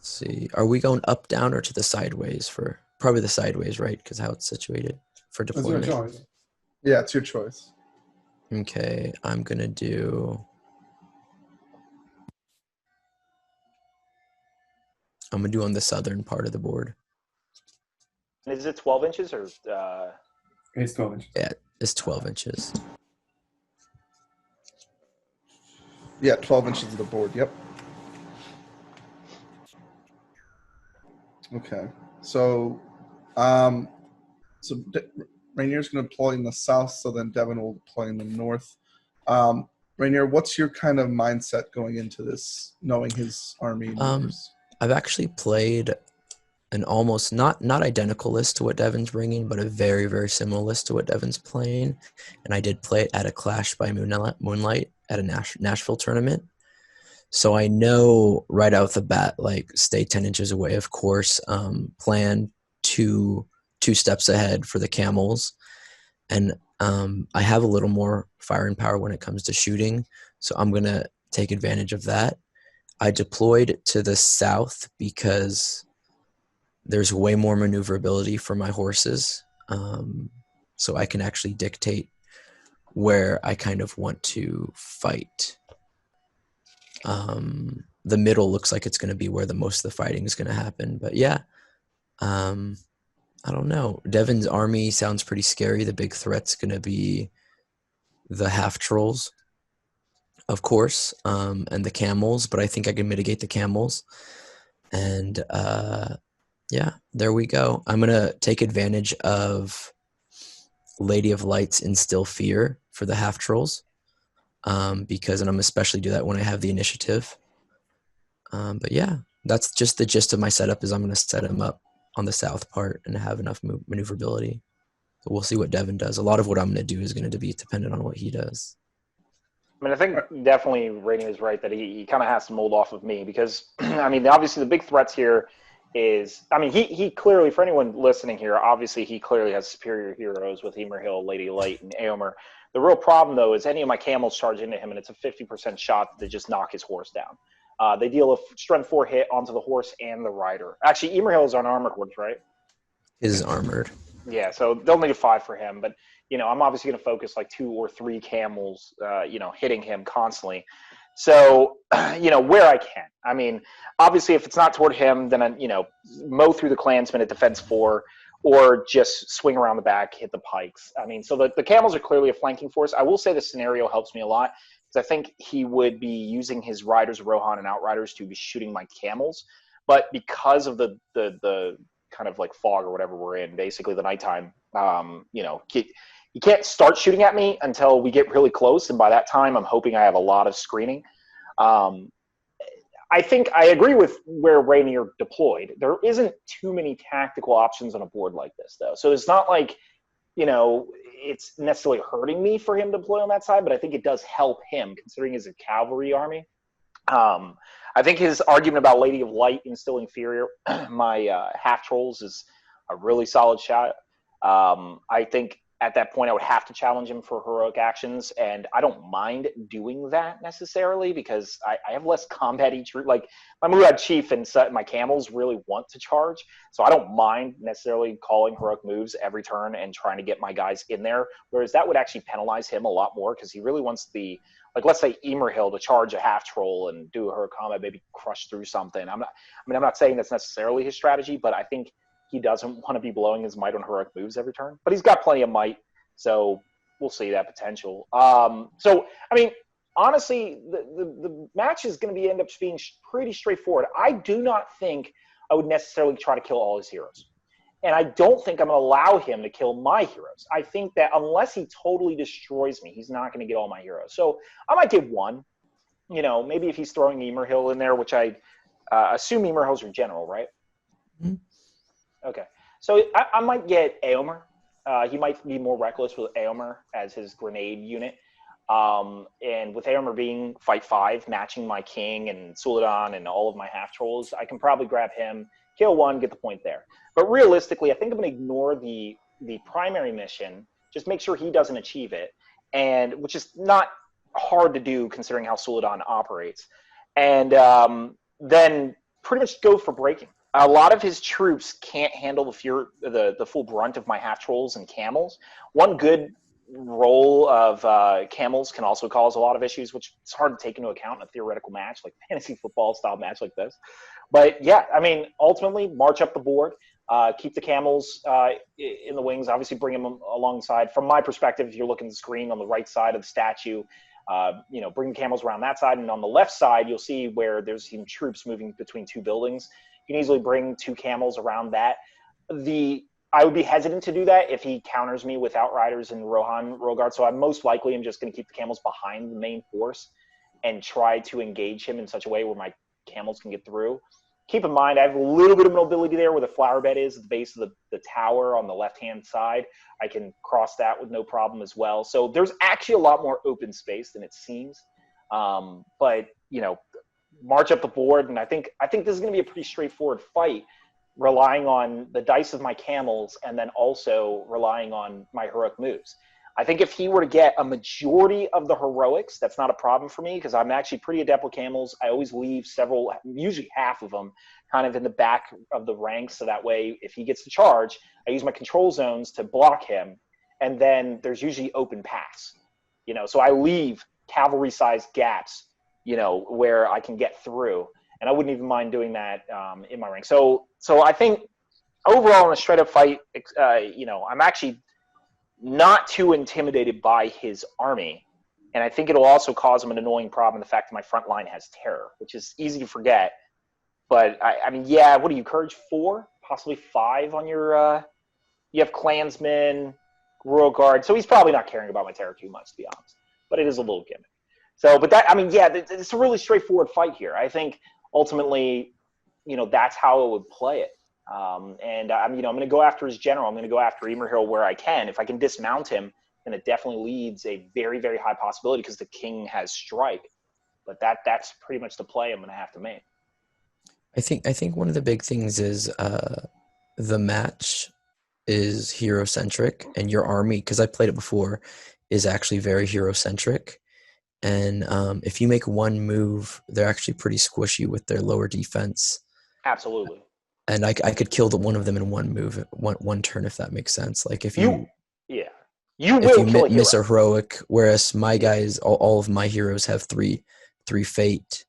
see. Are we going up, down, or to the sideways for... Probably the sideways, right? Because how it's situated for That's your deployment. choice. Yeah, it's your choice. Okay, I'm going to do... I'm going to do on the southern part of the board. Is it 12 inches or? It's 12 inches. Yeah, it's 12 inches. Yeah, 12 inches of the board, yep. Okay, so Rainier's going to deploy in the south, so then Devin will deploy in the north. Rainier, what's your kind of mindset going into this, knowing his army numbers? I've actually played an almost not identical list to what Devin's bringing, but a very, very similar list to what Devin's playing. And I did play it at a Clash by Moonlight at a Nashville tournament. So I know right out the bat, like, stay 10 inches away, of course, plan two steps ahead for the camels. And I have a little more firing power when it comes to shooting, so I'm going to take advantage of that. I deployed to the south because there's way more maneuverability for my horses, so I can actually dictate where I kind of want to fight. The middle looks like it's going to be where the most of the fighting is going to happen. But yeah, I don't know. Devin's army sounds pretty scary. The big threat's going to be the half trolls, of course, and the camels. But I think I can mitigate the camels. And yeah, there we go. I'm going to take advantage of Lady of Lights Instill Fear for the half trolls. Because, and I'm especially do that when I have the initiative. But yeah, that's just the gist of my setup is I'm going to set him up on the south part and have enough maneuverability. So we'll see what Devin does. A lot of what I'm going to do is going to be dependent on what he does. I mean, I think definitely Rainey is right that he kind of has to mold off of me because, I mean, obviously the big threats here is, I mean, he clearly, for anyone listening here, obviously he clearly has superior heroes with Emerhill, Lady Light, and Aomer. The real problem, though, is any of my camels charge into him, and it's a 50% shot to just knock his horse down. They deal a strength 4 hit onto the horse and the rider. Actually, Emerhill is on armored horse, right? Is armored. Yeah, so they'll need a 5 for him. But, you know, I'm obviously going to focus like 2 or 3 camels, you know, hitting him constantly. So, you know, where I can. I mean, obviously, if it's not toward him, then, you know, mow through the clansmen at defense 4. Or just swing around the back, hit the pikes. I mean, so the camels are clearly a flanking force. I will say the scenario helps me a lot because I think he would be using his riders, Rohan and Outriders, to be shooting my camels. But because of the kind of like fog or whatever we're in, basically the nighttime, you know, he can't start shooting at me until we get really close. And by that time, I'm hoping I have a lot of screening. I think I agree with where Rainier deployed. There isn't too many tactical options on a board like this, though. So it's not like, you know, it's necessarily hurting me for him to deploy on that side, but I think it does help him, considering he's a cavalry army. I think his argument about Lady of Light instilling fear, my half trolls, is a really solid shot. I think at that point I would have to challenge him for heroic actions, and I don't mind doing that necessarily because I have less combat each route. Like my Murad Chief and my camels really want to charge, so I don't mind necessarily calling heroic moves every turn and trying to get my guys in there, whereas that would actually penalize him a lot more because he really wants the, like, let's say Emerhill to charge a half troll and do a heroic combat, maybe crush through something. I'm not saying that's necessarily his strategy, but I think he doesn't want to be blowing his might on heroic moves every turn. But he's got plenty of might, so we'll see that potential. So, I mean, honestly, the match is going to end up being pretty straightforward. I do not think I would necessarily try to kill all his heroes. And I don't think I'm going to allow him to kill my heroes. I think that unless he totally destroys me, he's not going to get all my heroes. So I might get one. You know, maybe if he's throwing Emerhill in there, which I assume Emerhill's are general, right? Mm-hmm. Okay. So I might get Aomer. He might be more reckless with Aomer as his grenade unit. And with Aomer being fight 5, matching my king and Suladan and all of my half trolls, I can probably grab him, kill one, get the point there. But realistically, I think I'm going to ignore the primary mission, just make sure he doesn't achieve it, and which is not hard to do considering how Suladan operates. And then pretty much go for breaking. A lot of his troops can't handle the full brunt of my half trolls and camels. One good roll of camels can also cause a lot of issues, which is hard to take into account in a theoretical match, like fantasy football style match like this. But yeah, I mean, ultimately, march up the board, keep the camels in the wings, obviously bring them alongside. From my perspective, if you're looking at the screen on the right side of the statue, you know, bring the camels around that side. And on the left side, you'll see where there's some troops moving between 2 buildings. You can easily bring 2 camels around that. I would be hesitant to do that if he counters me with Outriders and Rohan Rogard. So I'm most likely just going to keep the camels behind the main force and try to engage him in such a way where my camels can get through. keep in mind, I have a little bit of mobility there where the flower bed is at the base of the tower on the left-hand side. I can cross that with no problem as well. So there's actually a lot more open space than it seems. But, you know, march up the board, and I think this is going to be a pretty straightforward fight, relying on the dice of my camels and then also relying on my heroic moves. I think if he were to get a majority of the heroics, that's not a problem for me because I'm actually pretty adept with camels. I always leave several, usually half of them, kind of in the back of the ranks. So that way, if he gets the charge, I use my control zones to block him. And then there's usually open paths, you know, so I leave cavalry-sized gaps, you know, where I can get through. And I wouldn't even mind doing that in my rank. So I think overall in a straight-up fight, you know, I'm actually not too intimidated by his army. And I think it'll also cause him an annoying problem, the fact that my front line has terror, which is easy to forget. But, I mean, yeah, what do you, Courage 4? Possibly 5 on your you have Clansmen, Royal Guard. So he's probably not caring about my terror too much, to be honest. But it is a little gimmick. So, but that, I mean, yeah, it's a really straightforward fight here. I think ultimately, you know, that's how it would play it. And I'm going to go after his general. I'm going to go after Emerhill where I can. If I can dismount him, then it definitely leads a very, very high possibility because the king has strike. But that's pretty much the play I'm going to have to make. I think one of the big things is the match is hero centric, and your army, because I played it before, is actually very hero centric. And if you make one move, they're actually pretty squishy with their lower defense. Absolutely. And I could kill one of them in one move, one turn, if that makes sense. Like if you miss a heroic, whereas my guys, all of my heroes have three fate,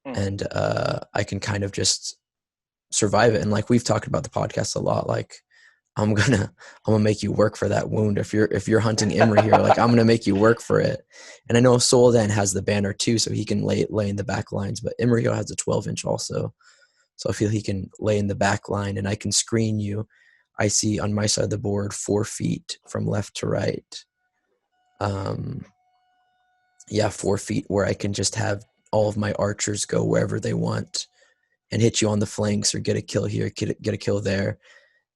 and I can kind of just survive it. And like we've talked about the podcast a lot, like I'm gonna make you work for that wound. If you're hunting Imri here, like I'm gonna make you work for it. And I know Soldan has the banner too, so he can lay in the back lines. But Imri has a 12-inch also, so I feel he can lay in the back line, and I can screen you. I see on my side of the board 4 feet from left to right. 4 feet where I can just have all of my archers go wherever they want and hit you on the flanks or get a kill here, get a kill there.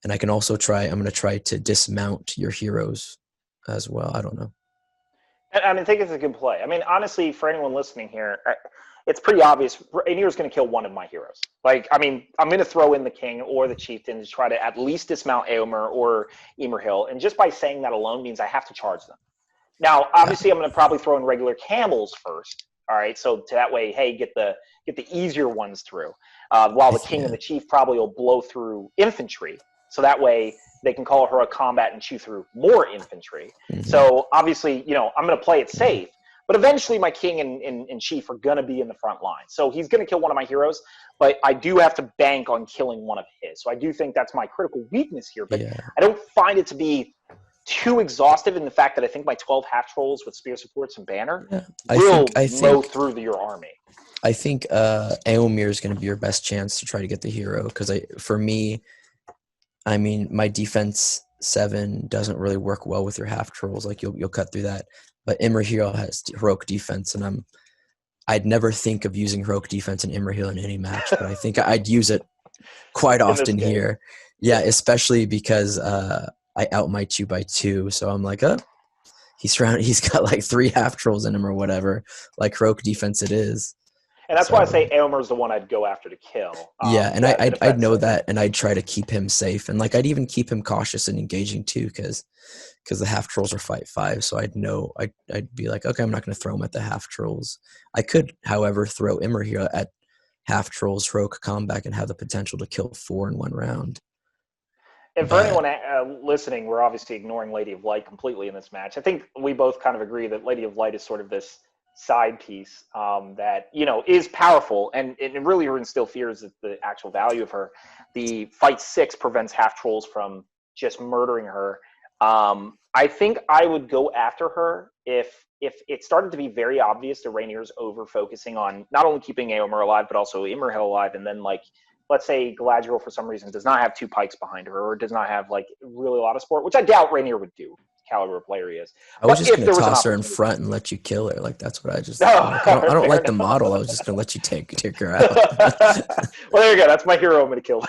And I can also I'm going to try to dismount your heroes as well. I don't know. I mean, I think it's a good play. I mean, honestly, for anyone listening here, it's pretty obvious. Rainier's going to kill one of my heroes. Like, I mean, I'm going to throw in the king or the chieftain to try to at least dismount Aomer or Emerhill. And just by saying that alone means I have to charge them. Now, obviously, I'm going to probably throw in regular camels first. All right, so to that way, hey, get the easier ones through, while the king and the chief probably will blow through infantry. So that way they can call a heroic combat and chew through more infantry. Mm-hmm. So obviously, you know, I'm going to play it safe, but eventually my king and chief are going to be in the front line. So he's going to kill one of my heroes, but I do have to bank on killing one of his. So I do think that's my critical weakness here, but I don't find it to be too exhaustive in the fact that I think my 12 half trolls with spear supports and banner will mow through your army. I think Aomir is going to be your best chance to try to get the hero, because for me, I mean, my defense 7 doesn't really work well with your half trolls. Like you'll cut through that. But Imrahil has heroic defense, and I'd never think of using heroic defense in Imrahil in any match, but I think I'd use it quite often here. Yeah, especially because I outmight you by 2, so I'm like, he's got like 3 half trolls in him or whatever. Like heroic defense it is. And that's why I say Aomer's the one I'd go after to kill. And I'd know that, and I'd try to keep him safe, and like I'd even keep him cautious and engaging too, because the half trolls are fight 5. So I'd know I'd be like, okay, I'm not going to throw him at the half trolls. I could, however, throw Immer here at half trolls heroic combat and have the potential to kill 4 in one round. And for anyone listening, we're obviously ignoring Lady of Light completely in this match. I think we both kind of agree that Lady of Light is sort of this side piece that, you know, is powerful, and it really instill fears at the actual value of her. The fight 6 prevents half trolls from just murdering her. I think I would go after her if it started to be very obvious that Rainier's over focusing on not only keeping Aomer alive but also Imrahil alive, and then like let's say Galadriel for some reason does not have 2 pikes behind her or does not have like really a lot of support, which I doubt Rainier would do. caliber of player he is. I was But just if gonna there was an toss her in opportunity- front and let you kill her. Like that's what I just. No, Like, I don't fair like the enough. model. I was just gonna let you take her out. Well, there you go. That's my hero. I'm going to kill.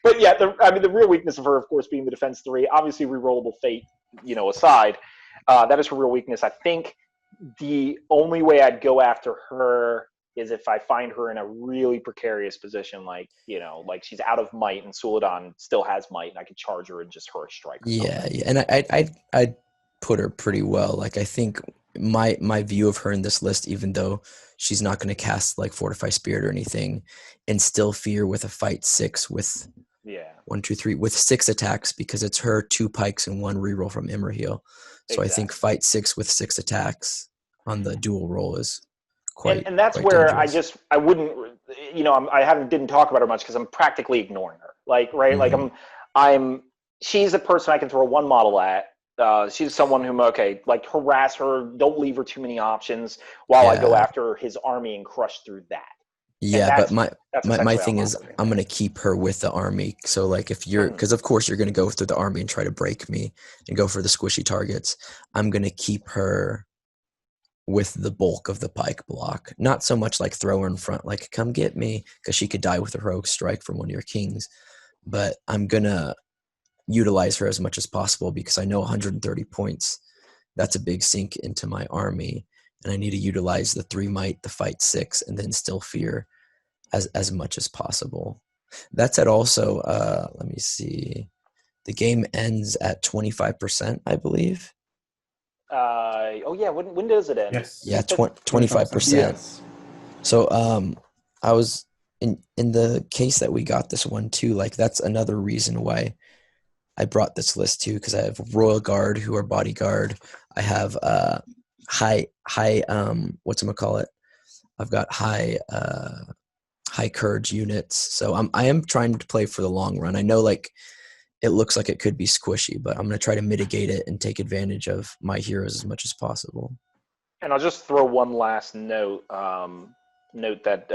But yeah, the real weakness of her, of course, being the defense 3. Obviously, rerollable fate, aside, that is her real weakness. I think the only way I'd go after her is if I find her in a really precarious position, like she's out of might and Suladon still has might, and I could charge her and just her a strike. Yeah, and I'd put her pretty well. Like I think my view of her in this list, even though she's not going to cast like Fortify Spirit or anything, and still fear with a fight 6 with 1, 2, 3 with 6 attacks because it's her 2 pikes and 1 reroll from Immerheal. So I think fight 6 with 6 attacks on the dual roll is quite. And that's quite where dangerous. I wouldn't, didn't talk about her much because I'm practically ignoring her. Like, right, Mhm. like she's a person I can throw one model at. She's someone whom, harass her, don't leave her too many options while I go Yeah. after his army and crush through that. Yeah, but my essentially how thing I'm is operating. I'm gonna keep her with the army. So like if you're, because of course you're gonna go through the army and try to break me and go for the squishy targets. I'm gonna keep her with the bulk of the pike block. Not so much like throw her in front, like come get me, because she could die with a rogue strike from one of your kings. But I'm gonna utilize her as much as possible because I know 130 points. That's a big sink into my army, and I need to utilize the 3 might, the fight 6, and then still fear as much as possible. That said, also, let me see. The game ends at 25%, I believe. When does it end? Yes. Yeah, 25%. 25%. Yes. So, I was in the case that we got this one too. Like that's another reason why I brought this list too, because I have Royal Guard who are bodyguard. I have high whatchamacallit. I've got high courage units. So I am trying to play for the long run. I know like it looks like it could be squishy, but I'm going to try to mitigate it and take advantage of my heroes as much as possible. And I'll just throw one last note. Note that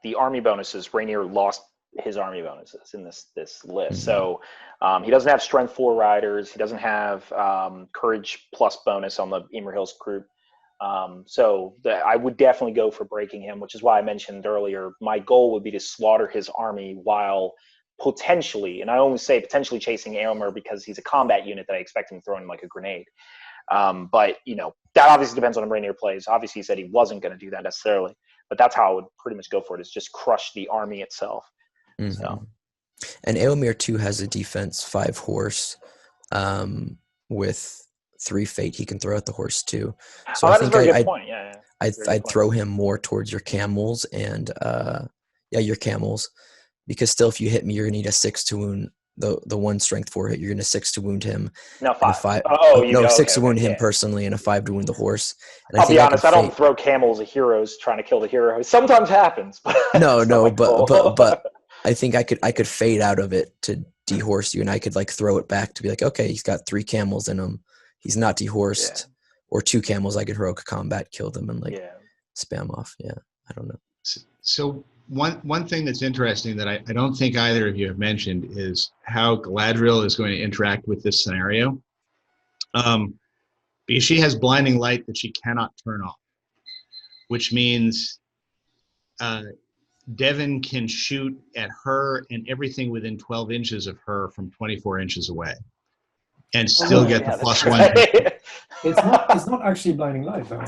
the army bonuses, Rainier lost his army bonuses in this list. Mm-hmm. So he doesn't have strength 4 riders. He doesn't have courage plus bonus on the Emer Hills group. I would definitely go for breaking him, which is why I mentioned earlier, my goal would be to slaughter his army while potentially, and I only say potentially, chasing Aylmer because he's a combat unit that I expect him to throw in like a grenade. But that obviously depends on how Rainier plays. Obviously, he said he wasn't going to do that necessarily, but that's how I would pretty much go for it, is just crush the army itself. Mm-hmm. So, and Aylmer too has a defense 5 horse with 3 fate. He can throw out the horse too. So I think a very good point. Yeah, I'd throw him more towards your camels and your camels, because still if you hit me, you're gonna need a 6 to wound the 1 strength 4 hit. You're gonna 6 to wound him. No, 5. 6 to wound him personally, and a 5 to wound the horse. And I'll be honest, I don't throw camels at heroes trying to kill the hero. It sometimes happens. But but I think I could fade out of it to dehorse you, and I could like throw it back to be like, okay, he's got 3 camels in him. He's not dehorsed, or 2 camels. I could heroic combat, kill them, and spam off. Yeah, I don't know. So one thing that's interesting that I don't think either of you have mentioned is how Galadriel is going to interact with this scenario. Because she has blinding light that she cannot turn off, which means Devin can shoot at her and everything within 12 inches of her from 24 inches away and still get the +1. It's not actually blinding light though.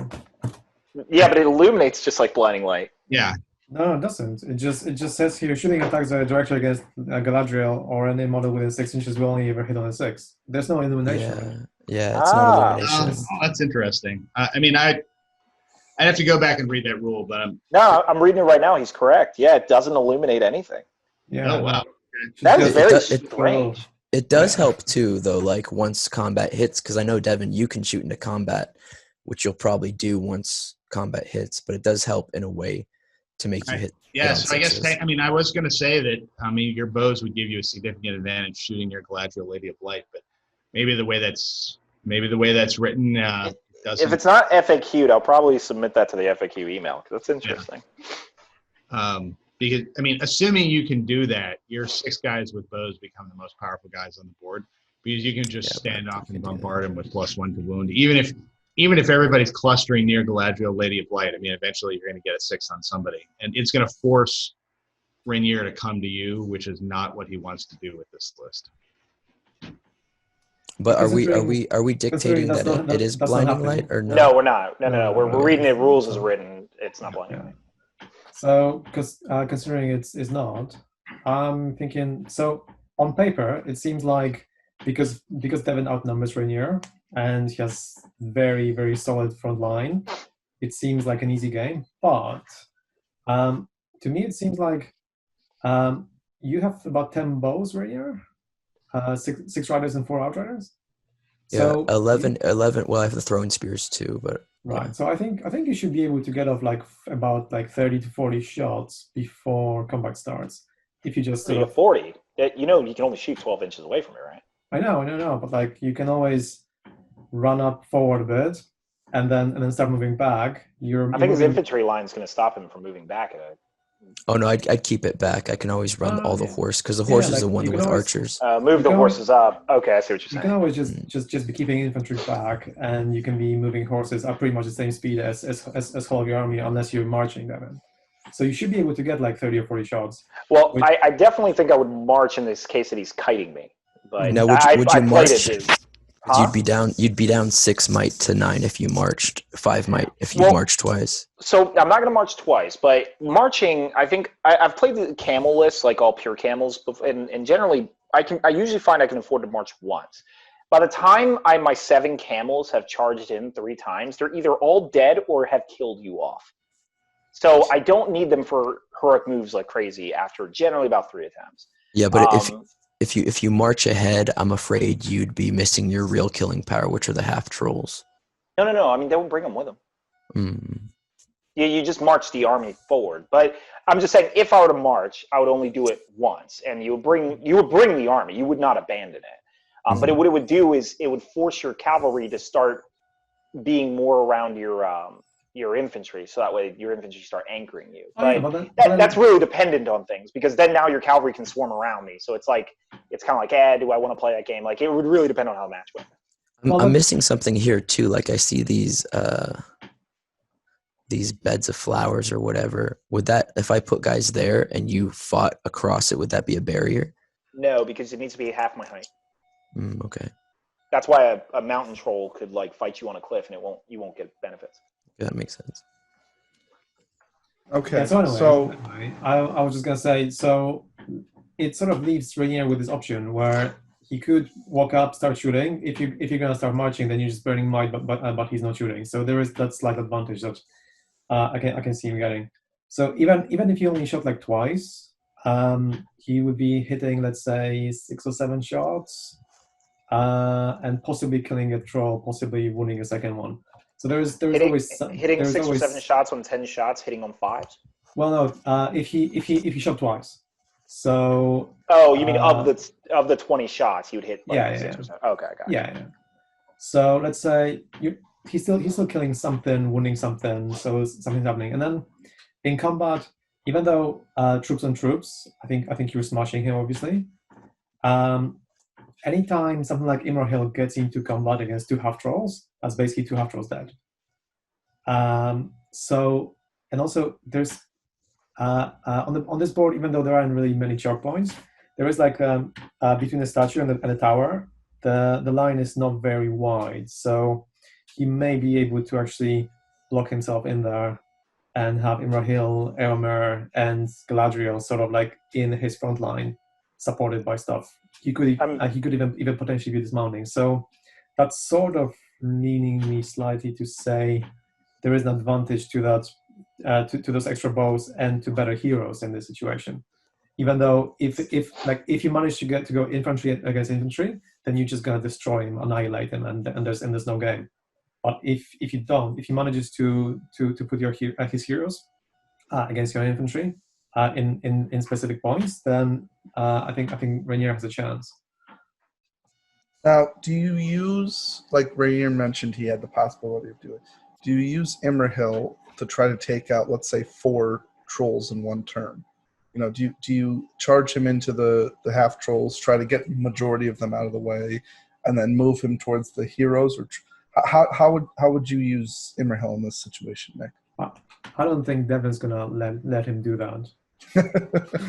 Yeah, but it illuminates just like blinding light. Yeah. No, it doesn't. It just says here, shooting attacks that are directly against Galadriel or any model within 6 inches will only ever hit on a 6. There's no illumination. Yeah, it's not illumination. That's interesting. I'd have to go back and read that rule, but I'm reading it right now. He's correct. Yeah, it doesn't illuminate anything. Yeah. Oh wow. That is very strange. It does help too, though. Like once combat hits, because I know Devin, you can shoot into combat, which you'll probably do once combat hits. But it does help in a way to make you hit. Yeah, so I guess I was going to say that your bows would give you a significant advantage shooting your Galadriel Lady of Light, but maybe the way that's written doesn't. If it's not FAQ'd, I'll probably submit that to the FAQ email because that's interesting. Yeah. Because assuming you can do that, your 6 guys with bows become the most powerful guys on the board because you can just Yeah, stand but off you and can do bombard him with +1 to wound. Even if everybody's clustering near Galadriel, Lady of Light, I mean, eventually you're going to get a 6 on somebody, and it's going to force Rainier to come to you, which is not what he wants to do with this list. But are we Considering dictating that's that not- it is that's not blinding happening. light or No, no? we're not. No. We're no. reading the rules as So- written. It's not blinding. Yeah. So, considering it's not, I'm thinking. So on paper, it seems like because Devin outnumbers Rainier and he has very very solid front line, it seems like an easy game. But to me, it seems like you have about 10 bows, Rainier, six riders and 4 outriders. Yeah, So 11. Well, I have the throwing spears too, but right. yeah. So I think you should be able to get off like about 30 to 40 shots before combat starts. If you just sort You of, get 40. You can only shoot 12 inches away from it, right? I know, but like you can always run up forward a bit and then start moving back. I think his infantry line is going to stop him from moving back. Oh no, I'd keep it back. I can always run all the yeah. horse because the horse is like, the one you with can always- archers. Move You the can horses up. Okay, I see what you're You saying. can always just be keeping infantry back, and you can be moving horses at pretty much the same speed as whole of your army, unless you're marching them in. So you should be able to get like 30 or 40 shots. Well, Which- I definitely think I would march in this case that he's kiting me. But Now, I would you played march? it. Huh? You'd be down 6 might to 9 if you marched. 5 might if you Well- marched twice. So I'm not going to march twice, but marching, I think I've played the camel list, like all pure camels, and generally I usually find I can afford to march once. By the time my 7 camels have charged in 3 times, they're either all dead or have killed you off. So I don't need them for heroic moves like crazy after generally about 3 attempts. Yeah, but if you march ahead, I'm afraid you'd be missing your real killing power, which are the half trolls. No. I mean, they would bring them with them. Mm. You just march the army forward. But I'm just saying, if I were to march, I would only do it once, and you would bring the army. You would not abandon it. But what it would do is it would force your cavalry to start being more around your infantry, so that way your infantry start anchoring you. But that's really dependent on things, because then now your cavalry can swarm around me. So it's kind of like, do I want to play that game? Like, it would really depend on how the match went. I'm missing something here too. Like I see these beds of flowers or whatever. Would that, if I put guys there and you fought across it, would that be a barrier? No, because it needs to be half my height. Okay. That's why a mountain troll could like fight you on a cliff, and you won't get benefits. Yeah, that makes sense. Okay, Yeah, so anyway, so I was just gonna say, so it sort of leaves Rainier with this option where he could walk up, start shooting. If you're gonna start marching, then you're just burning might, but he's not shooting. So there is that slight advantage that I can see him getting. So even if he only shot like twice, he would be hitting, let's say, 6 or 7 shots, and possibly killing a troll, possibly wounding a second one. So there's always hitting 6 or 7 shots on 10 shots, hitting on 5s. Well, no, if he shot twice. So. Oh, you mean of the 20 shots, you'd hit like 6 or 7. Okay, I got it. Yeah. So let's say he's still killing something, wounding something, so something's happening. And then in combat, even though troops on troops, I think you were smashing him obviously. Anytime something like Imrahil gets into combat against 2 half trolls, that's basically 2 half trolls dead. So, and also there's on this board, even though there aren't really many choke points, there is like between the statue and the tower, the line is not very wide, so he may be able to actually block himself in there and have Imrahil, Eomer, and Galadriel sort of like in his front line, supported by stuff. He could even potentially be dismounting. So that's sort of leaning me slightly to say there is an advantage to that, to those extra bows and to better heroes in this situation. Even though if you manage to go infantry against infantry, then you're just gonna destroy him, annihilate him, and there's no game. But if you don't, if he manages to put his heroes against your infantry in specific points, then I think Rainier has a chance. now, do you use, like Rainier mentioned, he had the possibility of doing? Do you use Imrahil to try to take out, let's say, 4 trolls in one turn? do you charge him into the half trolls, try to get majority of them out of the way, and then move him towards the heroes, or how would you use Imrahil in this situation, Nick? I don't think Devin's gonna let him do that.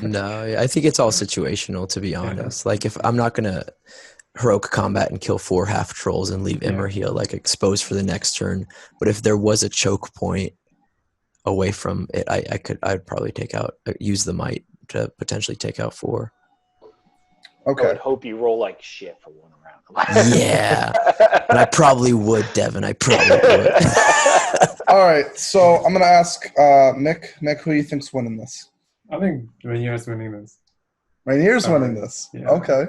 No, I think it's all situational, to be honest. Like, if I'm not gonna heroic combat and kill 4 half trolls and leave Imrahil like exposed for the next turn, but if there was a choke point away from it, I'd probably use the might to potentially take out 4. I Okay. would hope you roll like shit for one round. Yeah, and I probably would, Devin. I probably would. All right, so I'm gonna ask Nick. Nick, who do you think's winning this? I think Rainier's winning this. Rainier's winning this. Yeah. Okay.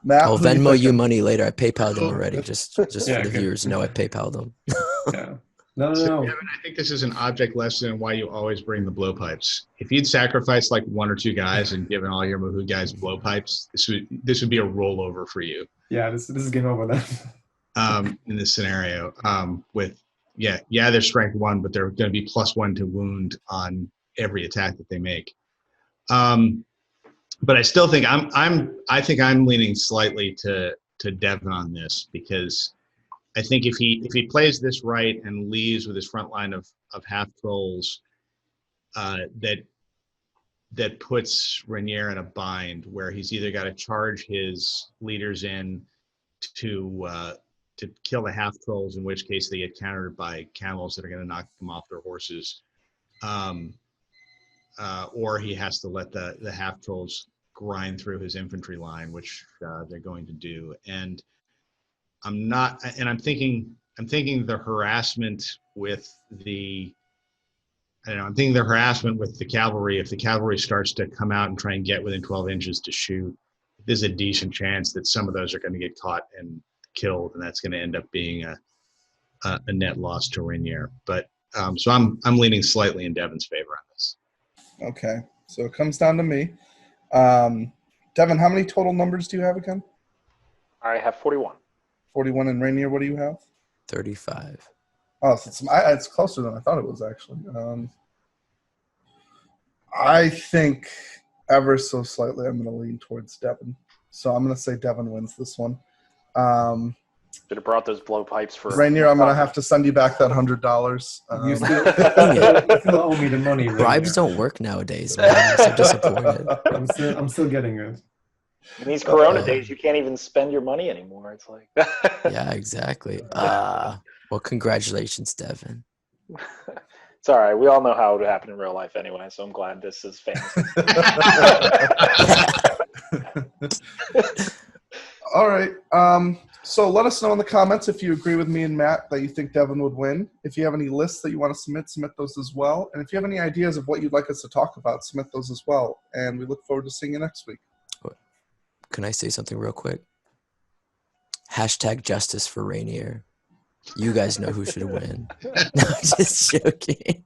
Matt, I'll who do Venmo you thinking? money later. I PayPal'd them already, just for Yeah, the good. viewers know I PayPal'd them. Yeah. No. Devin, I think this is an object lesson in why you always bring the blowpipes. If you'd sacrificed like 1 or 2 guys and given all your Mahoo guys blowpipes, this would be a rollover for you. Yeah, this is game over then. In this scenario, they're strength 1, but they're going to be +1 to wound on every attack that they make. But I still think I'm leaning slightly to Devin on this, because I think if he plays this right and leaves with his front line of half trolls, that puts Rainier in a bind where he's either got to charge his leaders in to kill the half trolls, in which case they get countered by camels that are going to knock them off their horses, or he has to let the half trolls grind through his infantry line, which they're going to do. And I'm thinking the harassment with the cavalry. If the cavalry starts to come out and try and get within 12 inches to shoot, there's a decent chance that some of those are going to get caught and killed, and that's going to end up being a net loss to Rainier. But so I'm leaning slightly in Devin's favor on this. Okay, so it comes down to me. Devin, how many total numbers do you have again? I have 41. 41, and Rainier, what do you have? 35. Oh, so it's closer than I thought it was, actually. I think ever so slightly I'm going to lean towards Devin. So I'm going to say Devin wins this one. Should have brought those blowpipes for Rainier, I'm going to have to send you back that $100. You still owe me the money. Bribes don't work nowadays, man. I'm so disappointed. I'm still getting it. In these Corona days, you can't even spend your money anymore. It's like Yeah, exactly. Well, congratulations, Devin. it's all right. We all know how it would happen in real life anyway, so I'm glad this is fantasy. All right. So let us know in the comments if you agree with me and Matt that you think Devin would win. If you have any lists that you want to submit those as well. And if you have any ideas of what you'd like us to talk about, submit those as well. And we look forward to seeing you next week. Can I say something real quick? #justice for Rainier. You guys know who should win. No, I'm just joking.